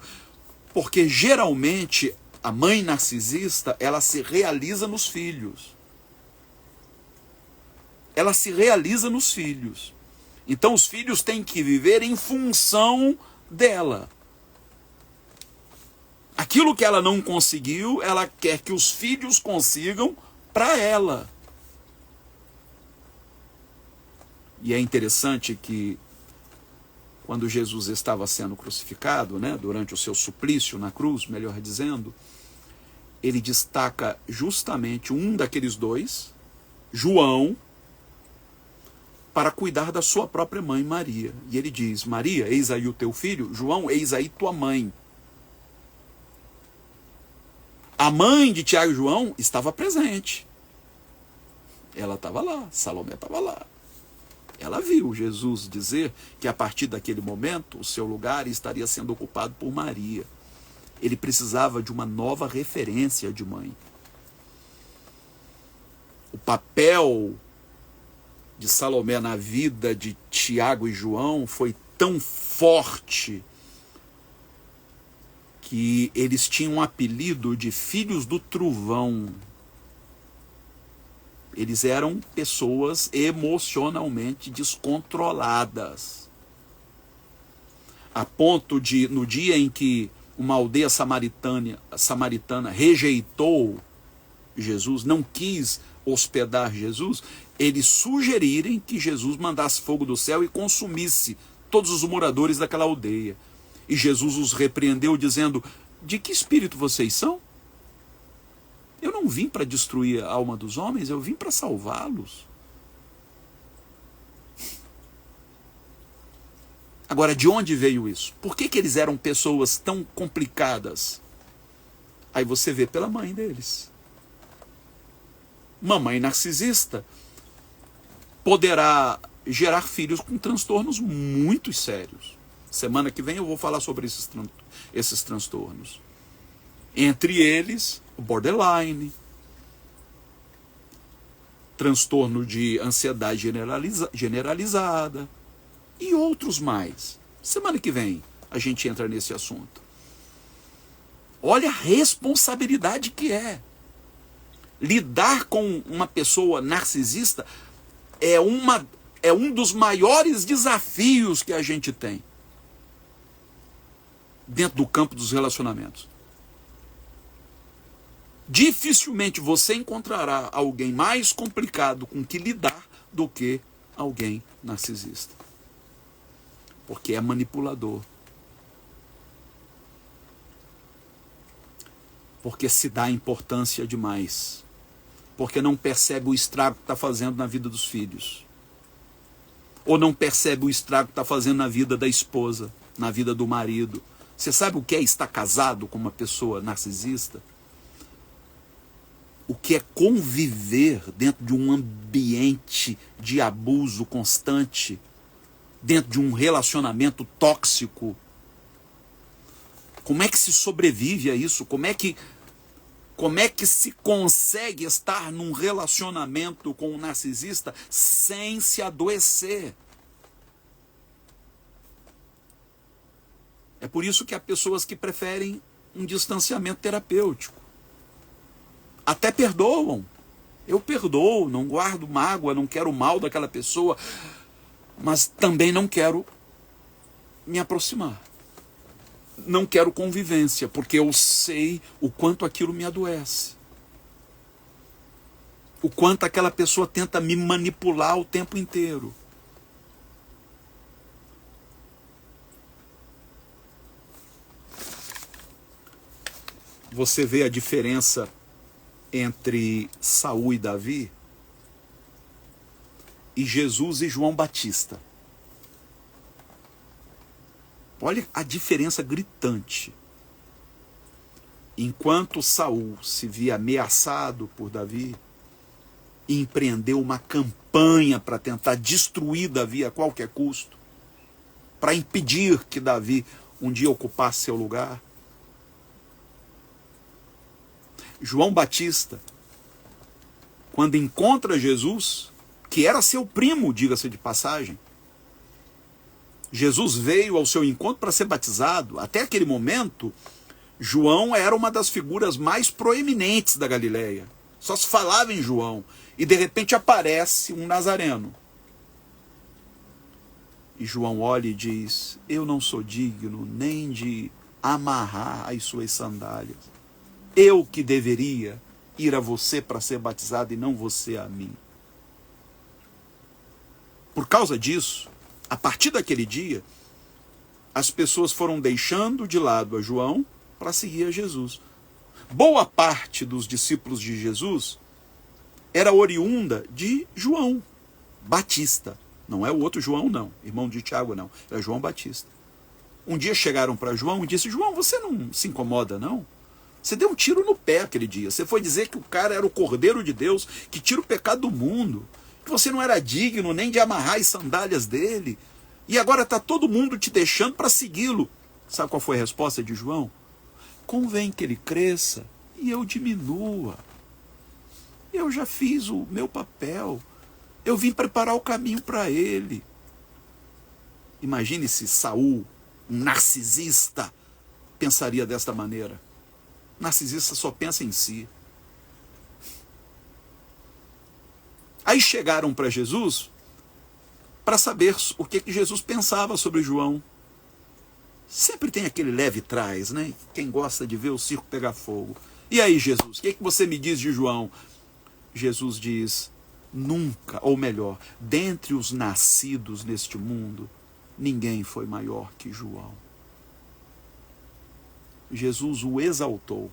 Porque geralmente a mãe narcisista, ela se realiza nos filhos. Ela se realiza nos filhos. Então os filhos têm que viver em função dela. Aquilo que ela não conseguiu, ela quer que os filhos consigam para ela. E é interessante que quando Jesus estava sendo crucificado, né, durante o seu suplício na cruz, melhor dizendo, ele destaca justamente um daqueles dois João para cuidar da sua própria mãe, Maria. E ele diz: Maria, eis aí o teu filho. João, eis aí tua mãe. A mãe de Tiago e João estava presente. Ela estava lá, Salomé estava lá. Ela viu Jesus dizer que a partir daquele momento o seu lugar estaria sendo ocupado por Maria. Ele precisava de uma nova referência de mãe. O papel de Salomé na vida de Tiago e João foi tão forte que eles tinham um apelido de filhos do trovão. Eles eram pessoas emocionalmente descontroladas. A ponto de, no dia em que uma aldeia samaritana rejeitou Jesus, não quis hospedar Jesus, eles sugerirem que Jesus mandasse fogo do céu e consumisse todos os moradores daquela aldeia. E Jesus os repreendeu dizendo: de que espírito vocês são? Eu não vim para destruir a alma dos homens, eu vim para salvá-los. Agora, de onde veio isso? Por que eles eram pessoas tão complicadas? Aí você vê pela mãe deles. Mamãe narcisista poderá gerar filhos com transtornos muito sérios. Semana que vem eu vou falar sobre esses transtornos. Entre eles, o borderline, transtorno de ansiedade generalizada e outros mais. Semana que vem a gente entra nesse assunto. Olha a responsabilidade que é. Lidar com uma pessoa narcisista é um dos maiores desafios que a gente tem dentro do campo dos relacionamentos. Dificilmente você encontrará alguém mais complicado com que lidar do que alguém narcisista. Porque é manipulador. Porque se dá importância demais. Porque não percebe o estrago que está fazendo na vida dos filhos. Ou não percebe o estrago que está fazendo na vida da esposa, na vida do marido. Você sabe o que é estar casado com uma pessoa narcisista? O que é conviver dentro de um ambiente de abuso constante, dentro de um relacionamento tóxico? Como é que se sobrevive a isso? Como é que se consegue estar num relacionamento com um narcisista sem se adoecer? É por isso que há pessoas que preferem um distanciamento terapêutico. Até perdoam. Eu perdoo, não guardo mágoa, não quero o mal daquela pessoa, mas também não quero me aproximar. Não quero convivência, porque eu sei o quanto aquilo me adoece. O quanto aquela pessoa tenta me manipular o tempo inteiro. Você vê a diferença entre Saul e Davi e Jesus e João Batista. Olha a diferença gritante. Enquanto Saul se via ameaçado por Davi e empreendeu uma campanha para tentar destruir Davi a qualquer custo, para impedir que Davi um dia ocupasse seu lugar, João Batista, quando encontra Jesus, que era seu primo, diga-se de passagem, Jesus veio ao seu encontro para ser batizado. Até aquele momento, João era uma das figuras mais proeminentes da Galileia. Só se falava em João. E de repente aparece um nazareno. E João olha e diz: eu não sou digno nem de amarrar as suas sandálias. Eu que deveria ir a você para ser batizado e não você a mim. Por causa disso, a partir daquele dia, as pessoas foram deixando de lado a João para seguir a Jesus. Boa parte dos discípulos de Jesus era oriunda de João Batista. Não é o outro João, não. Irmão de Tiago, não. É João Batista. Um dia chegaram para João e disse: João, você não se incomoda, não? Você deu um tiro no pé aquele dia. Você foi dizer que o cara era o Cordeiro de Deus, que tira o pecado do mundo, que você não era digno nem de amarrar as sandálias dele. E agora está todo mundo te deixando para segui-lo. Sabe qual foi a resposta de João? Convém que ele cresça e eu diminua. Eu já fiz o meu papel. Eu vim preparar o caminho para ele. Imagine se Saul, um narcisista, pensaria desta maneira. Narcisista só pensa em si. Aí chegaram para Jesus para saber o que Jesus pensava sobre João. Sempre tem aquele leve trás, né? Quem gosta de ver o circo pegar fogo. E aí, Jesus, o que você me diz de João? Jesus diz: nunca, ou melhor, dentre os nascidos neste mundo, ninguém foi maior que João. Jesus o exaltou.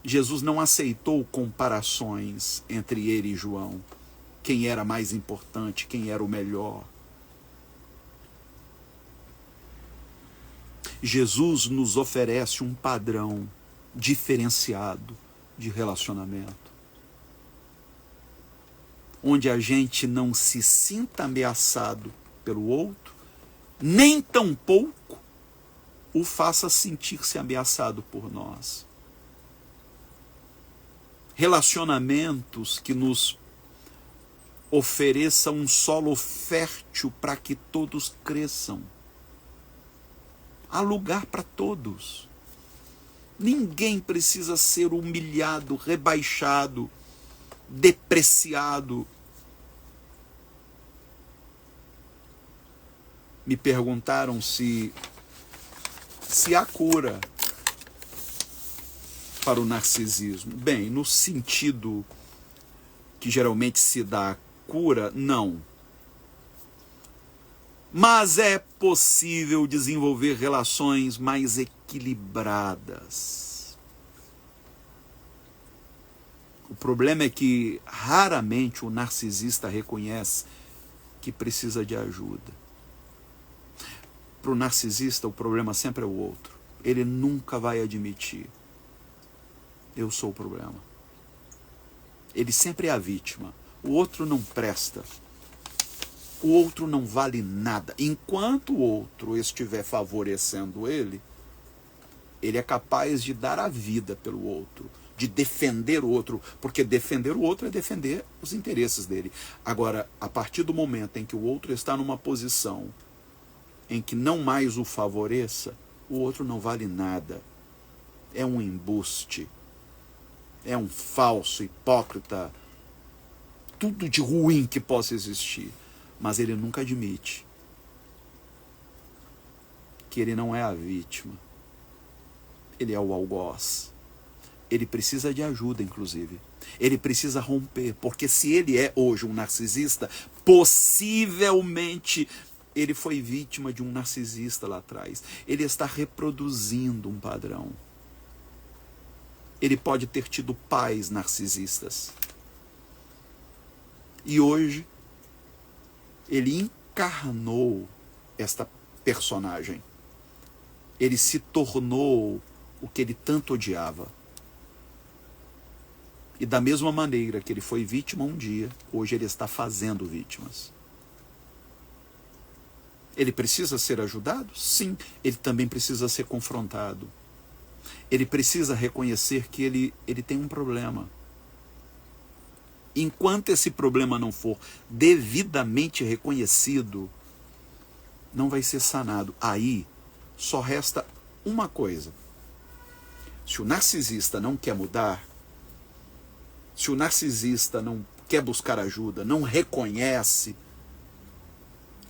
Jesus não aceitou comparações entre ele e João. Quem era mais importante, quem era o melhor. Jesus nos oferece um padrão diferenciado de relacionamento, onde a gente não se sinta ameaçado pelo outro, nem tampouco o faça sentir-se ameaçado por nós. Relacionamentos que nos ofereçam um solo fértil para que todos cresçam. Há lugar para todos. Ninguém precisa ser humilhado, rebaixado, depreciado. Me perguntaram se há cura para o narcisismo. Bem, no sentido que geralmente se dá a cura, não. Mas é possível desenvolver relações mais equilibradas. O problema é que raramente o narcisista reconhece que precisa de ajuda. Para o narcisista, o problema sempre é o outro. Ele nunca vai admitir: eu sou o problema. Ele sempre é a vítima. O outro não presta. O outro não vale nada. Enquanto o outro estiver favorecendo ele, ele é capaz de dar a vida pelo outro, de defender o outro, porque defender o outro é defender os interesses dele. Agora, a partir do momento em que o outro está numa posição em que não mais o favoreça, o outro não vale nada. É um embuste. É um falso, hipócrita, tudo de ruim que possa existir. Mas ele nunca admite que ele não é a vítima. Ele é o algoz. Ele precisa de ajuda, inclusive. Ele precisa romper, porque se ele é hoje um narcisista, possivelmente ele foi vítima de um narcisista lá atrás. Ele está reproduzindo um padrão. Ele pode ter tido pais narcisistas. E hoje ele encarnou esta personagem. Ele se tornou o que ele tanto odiava. E da mesma maneira que ele foi vítima um dia, hoje ele está fazendo vítimas. Ele precisa ser ajudado? Sim. Ele também precisa ser confrontado. Ele precisa reconhecer que ele tem um problema. Enquanto esse problema não for devidamente reconhecido, não vai ser sanado. Aí só resta uma coisa. Se o narcisista não quer mudar, se o narcisista não quer buscar ajuda, não reconhece,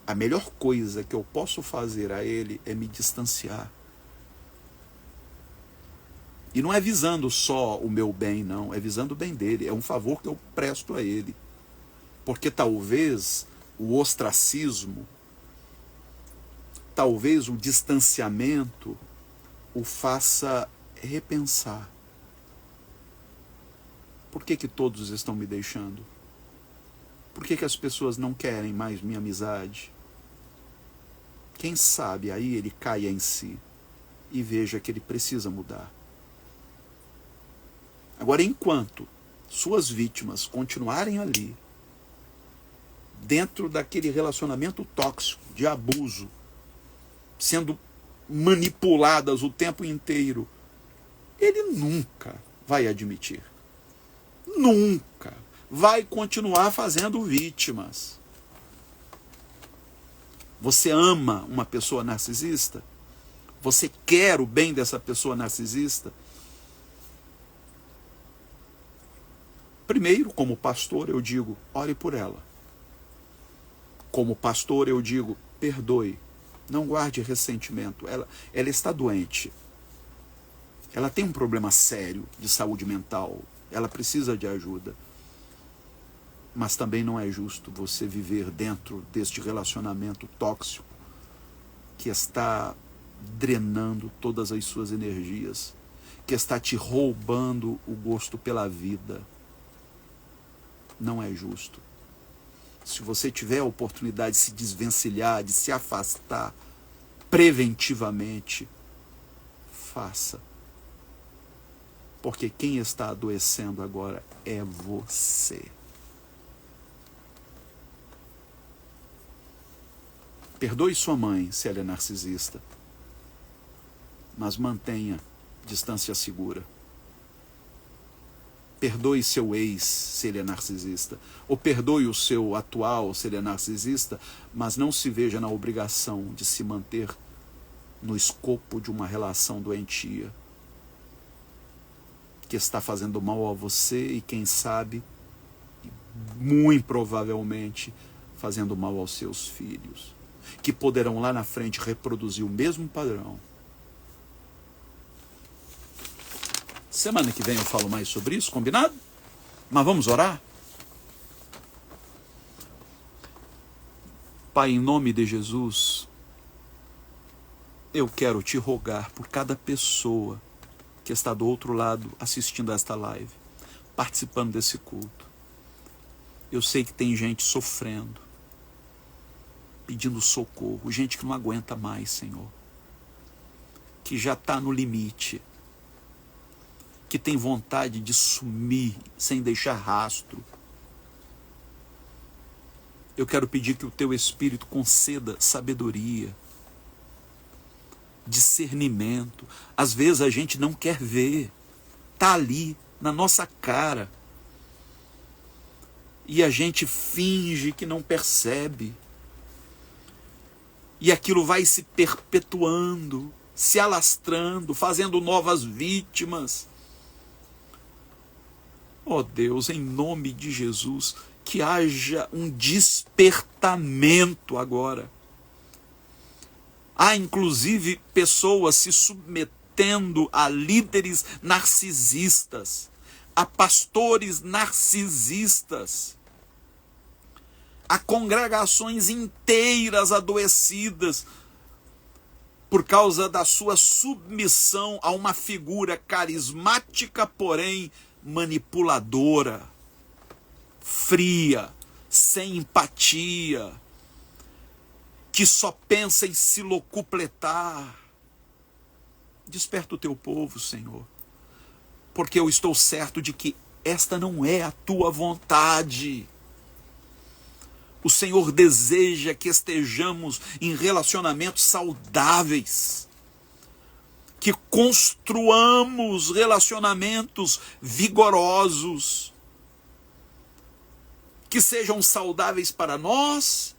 a melhor coisa que eu posso fazer a ele é me distanciar. E não é visando só o meu bem, não. É visando o bem dele. É um favor que eu presto a ele. Porque talvez o ostracismo, talvez o distanciamento o faça repensar. Por que todos estão me deixando? Por que as pessoas não querem mais minha amizade? Quem sabe aí ele caia em si e veja que ele precisa mudar. Agora, enquanto suas vítimas continuarem ali, dentro daquele relacionamento tóxico, de abuso, sendo manipuladas o tempo inteiro, ele nunca vai admitir. Nunca vai continuar fazendo vítimas. Você ama uma pessoa narcisista? Você quer o bem dessa pessoa narcisista? Primeiro, como pastor, eu digo, ore por ela. Como pastor, eu digo, perdoe. Não guarde ressentimento. Ela está doente. Ela tem um problema sério de saúde mental. Ela precisa de ajuda. Mas também não é justo você viver dentro deste relacionamento tóxico que está drenando todas as suas energias, que está te roubando o gosto pela vida. Não é justo. Se você tiver a oportunidade de se desvencilhar, de se afastar preventivamente, faça. Porque quem está adoecendo agora é você. Perdoe sua mãe se ela é narcisista, mas mantenha distância segura. Perdoe seu ex se ele é narcisista, ou perdoe o seu atual se ele é narcisista, mas não se veja na obrigação de se manter no escopo de uma relação doentia, que está fazendo mal a você e, quem sabe, muito provavelmente, fazendo mal aos seus filhos, que poderão lá na frente reproduzir o mesmo padrão. Semana que vem eu falo mais sobre isso, combinado? Mas vamos orar? Pai, em nome de Jesus, eu quero te rogar por cada pessoa que está do outro lado assistindo a esta live, participando desse culto. Eu sei que tem gente sofrendo, pedindo socorro, gente que não aguenta mais, Senhor, que já está no limite, que tem vontade de sumir sem deixar rastro. Eu quero pedir que o teu Espírito conceda sabedoria, discernimento. Às vezes a gente não quer ver, está ali, na nossa cara, e a gente finge que não percebe, e aquilo vai se perpetuando, se alastrando, fazendo novas vítimas. Ó Deus, em nome de Jesus, que haja um despertamento agora. Há inclusive pessoas se submetendo a líderes narcisistas, a pastores narcisistas, a congregações inteiras adoecidas por causa da sua submissão a uma figura carismática, porém manipuladora, fria, sem empatia, que só pensa em se locupletar. Desperta o teu povo, Senhor, porque eu estou certo de que esta não é a tua vontade. O Senhor deseja que estejamos em relacionamentos saudáveis, que construamos relacionamentos vigorosos, que sejam saudáveis para nós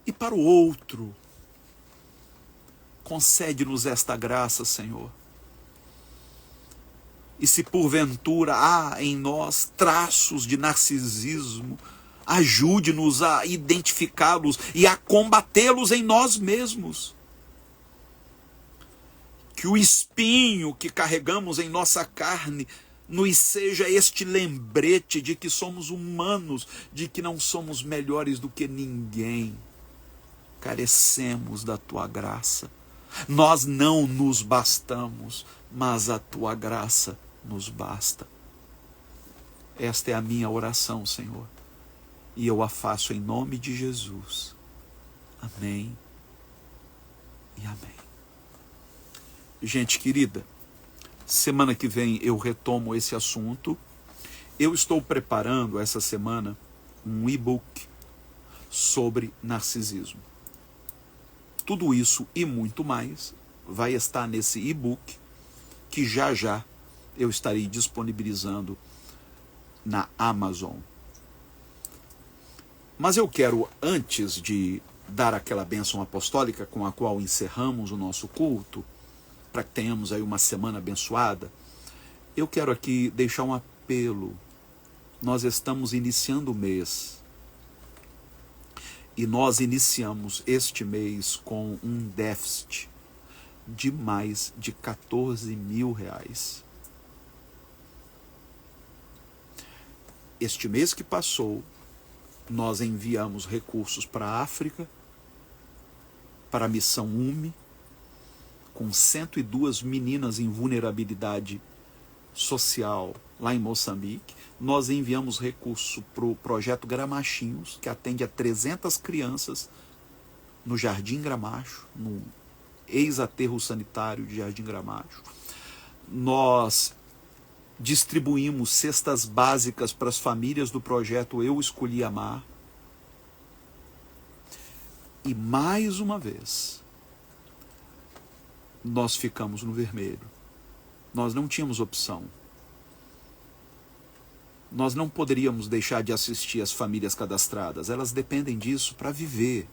e para o outro. Concede-nos esta graça, Senhor. E se porventura há em nós traços de narcisismo, ajude-nos a identificá-los e a combatê-los em nós mesmos. Que o espinho que carregamos em nossa carne nos seja este lembrete de que somos humanos, de que não somos melhores do que ninguém. Carecemos da tua graça. Nós não nos bastamos, mas a tua graça nos basta. Esta é a minha oração, Senhor, e eu a faço em nome de Jesus. Amém e amém. Gente querida, semana que vem eu retomo esse assunto. Eu estou preparando essa semana um e-book sobre narcisismo. Tudo isso e muito mais vai estar nesse e-book que já já eu estarei disponibilizando na Amazon. Mas eu quero, antes de dar aquela bênção apostólica com a qual encerramos o nosso culto, para que tenhamos aí uma semana abençoada, eu quero aqui deixar um apelo. Nós estamos iniciando o mês e nós iniciamos este mês com um déficit de mais de 14 mil reais. Este mês que passou, nós enviamos recursos para a África, para a missão UME, com 102 meninas em vulnerabilidade social lá em Moçambique. Nós enviamos recurso para o projeto Gramachinhos, que atende a 300 crianças no Jardim Gramacho, no ex-aterro sanitário de Jardim Gramacho. Nós distribuímos cestas básicas para as famílias do projeto Eu Escolhi Amar. E mais uma vez, nós ficamos no vermelho. Nós não tínhamos opção. Nós não poderíamos deixar de assistir as famílias cadastradas. Elas dependem disso para viver.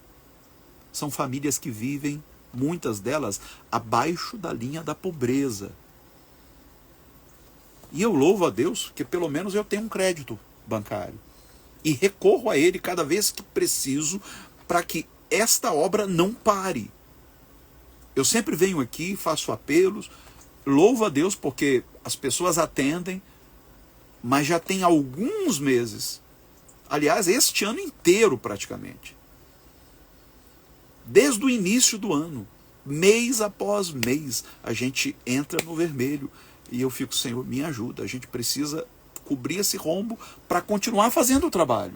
São famílias que vivem, muitas delas, abaixo da linha da pobreza. E eu louvo a Deus que pelo menos eu tenho um crédito bancário. E recorro a ele cada vez que preciso para que esta obra não pare. Eu sempre venho aqui, faço apelos, louvo a Deus porque as pessoas atendem, mas já tem alguns meses, aliás, este ano inteiro praticamente, desde o início do ano, mês após mês, a gente entra no vermelho. E eu fico, Senhor, me ajuda, a gente precisa cobrir esse rombo para continuar fazendo o trabalho,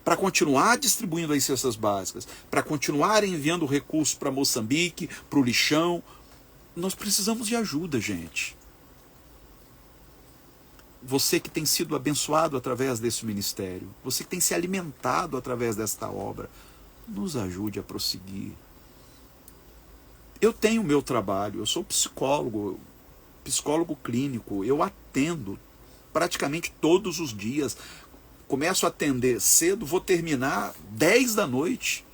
para continuar distribuindo as cestas básicas, para continuar enviando recursos para Moçambique, para o lixão. Nós precisamos de ajuda, gente. Você que tem sido abençoado através desse ministério, você que tem se alimentado através desta obra, nos ajude a prosseguir. Eu tenho o meu trabalho, eu sou psicólogo clínico, eu atendo praticamente todos os dias. Começo a atender cedo, vou terminar 10 da noite.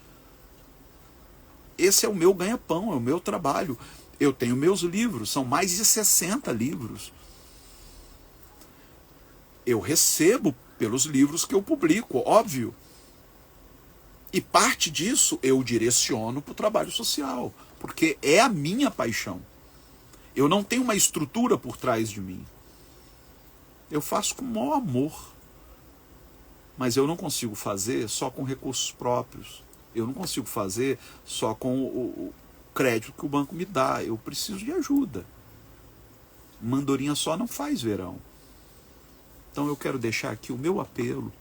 Esse é o meu ganha-pão, é o meu trabalho. Eu tenho meus livros, são mais de 60 livros. Eu recebo pelos livros que eu publico, óbvio. E parte disso eu direciono para o trabalho social, porque é a minha paixão. Eu não tenho uma estrutura por trás de mim. Eu faço com o maior amor. Mas eu não consigo fazer só com recursos próprios. Eu não consigo fazer só com o crédito que o banco me dá. Eu preciso de ajuda. Mandorinha só não faz verão. Então eu quero deixar aqui o meu apelo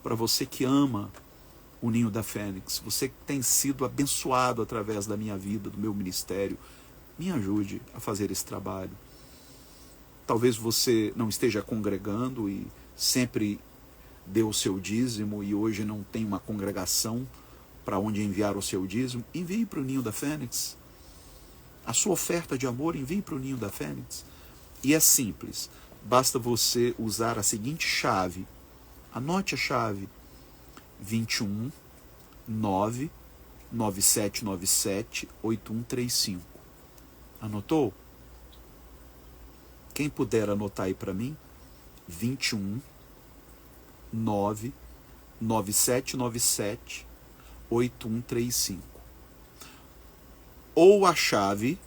para você que ama o Ninho da Fênix, você que tem sido abençoado através da minha vida, do meu ministério. Me ajude a fazer esse trabalho. Talvez você não esteja congregando e sempre deu o seu dízimo e hoje não tem uma congregação para onde enviar o seu dízimo. Envie para o Ninho da Fênix. A sua oferta de amor, envie para o Ninho da Fênix. E é simples. Basta você usar a seguinte chave. Anote a chave. 21 9 9797 8135. Anotou? Quem puder anotar aí para mim? 21 9 9797 8135. Ou a chave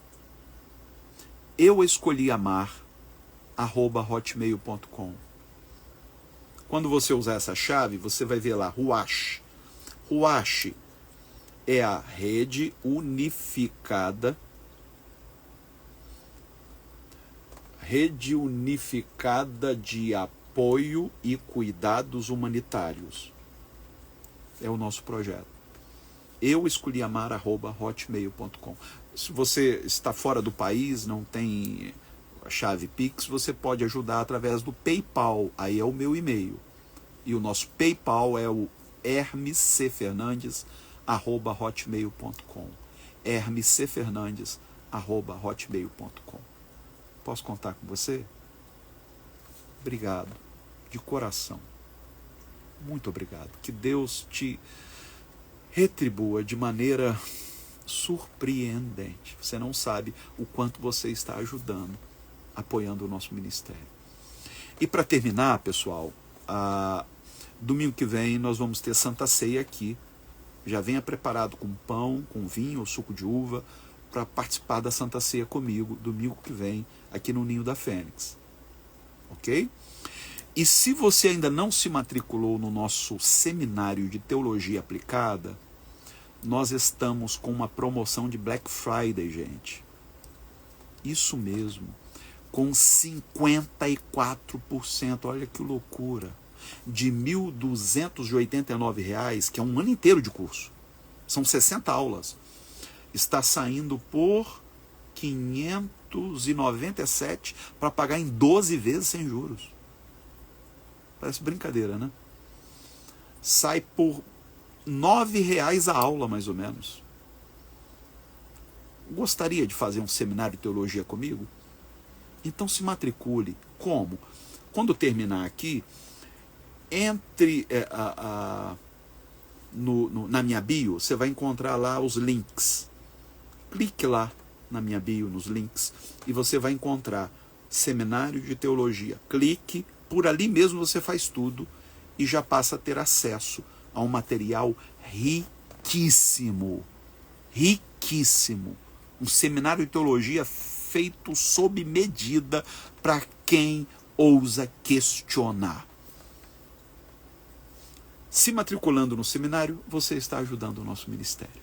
eu escolhi amar @hotmail.com. Quando você usar essa chave, você vai ver lá Ruach. Ruach é a rede unificada de apoio e cuidados humanitários. É o nosso projeto. euescolhiamar@hotmail.com. Se você está fora do país, não tem a chave Pix, você pode ajudar através do PayPal. Aí é o meu e-mail. E o nosso PayPal é o hermescfernandes@hotmail.com. hermescfernandes@hotmail.com. Posso contar com você? Obrigado, de coração. Muito obrigado. Que Deus te retribua de maneira surpreendente. Você não sabe o quanto você está ajudando, apoiando o nosso ministério. E para terminar, pessoal, domingo que vem nós vamos ter Santa Ceia aqui. Já venha preparado com pão, com vinho ou suco de uva para participar da Santa Ceia comigo, domingo que vem, aqui no Ninho da Fênix. Ok? E se você ainda não se matriculou no nosso seminário de teologia aplicada, nós estamos com uma promoção de Black Friday, gente. Isso mesmo. Com 54%. Olha que loucura. De R$ 1.289, que é um ano inteiro de curso. São 60 aulas. Está saindo por 597 para pagar em 12 vezes sem juros. Parece brincadeira, né? Sai por R$ 9,00 a aula, mais ou menos. Gostaria de fazer um seminário de teologia comigo? Então se matricule. Como? Quando terminar aqui, entre na minha bio, você vai encontrar lá os links. Clique lá na minha bio, nos links, e você vai encontrar seminário de teologia. Clique, por ali mesmo você faz tudo e já passa a ter acesso a um material riquíssimo. Riquíssimo. Um seminário de teologia feito sob medida para quem ousa questionar. Se matriculando no seminário, você está ajudando o nosso ministério.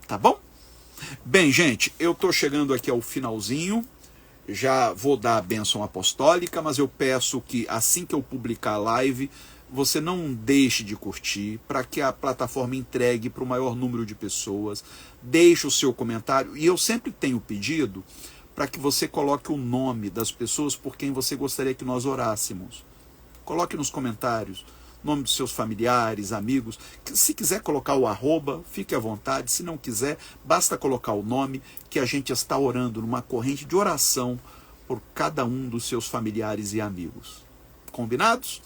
Tá bom? Bem, gente, eu estou chegando aqui ao finalzinho. Já vou dar a bênção apostólica, mas eu peço que assim que eu publicar a live, você não deixe de curtir, para que a plataforma entregue para o maior número de pessoas. Deixe o seu comentário. E eu sempre tenho pedido para que você coloque o nome das pessoas por quem você gostaria que nós orássemos. Coloque nos comentários nome dos seus familiares, amigos. Se quiser colocar o arroba, fique à vontade. Se não quiser, basta colocar o nome, que a gente está orando numa corrente de oração por cada um dos seus familiares e amigos. Combinados?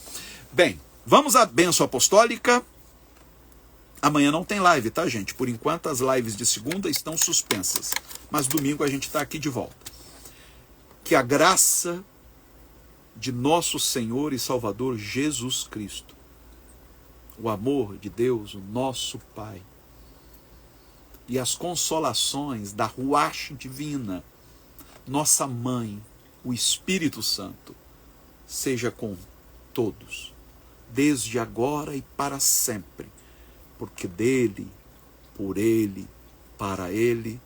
Bem, vamos à bênção apostólica. Amanhã não tem live, tá, gente? Por enquanto as lives de segunda estão suspensas. Mas domingo a gente está aqui de volta. Que a graça de nosso Senhor e Salvador Jesus Cristo, o amor de Deus, o nosso Pai, e as consolações da Ruach Divina, nossa Mãe, o Espírito Santo, seja com todos, desde agora e para sempre, porque dele, por ele, para ele,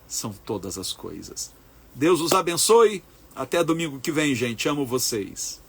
são todas as coisas. Deus os abençoe. Até domingo que vem, gente. Amo vocês.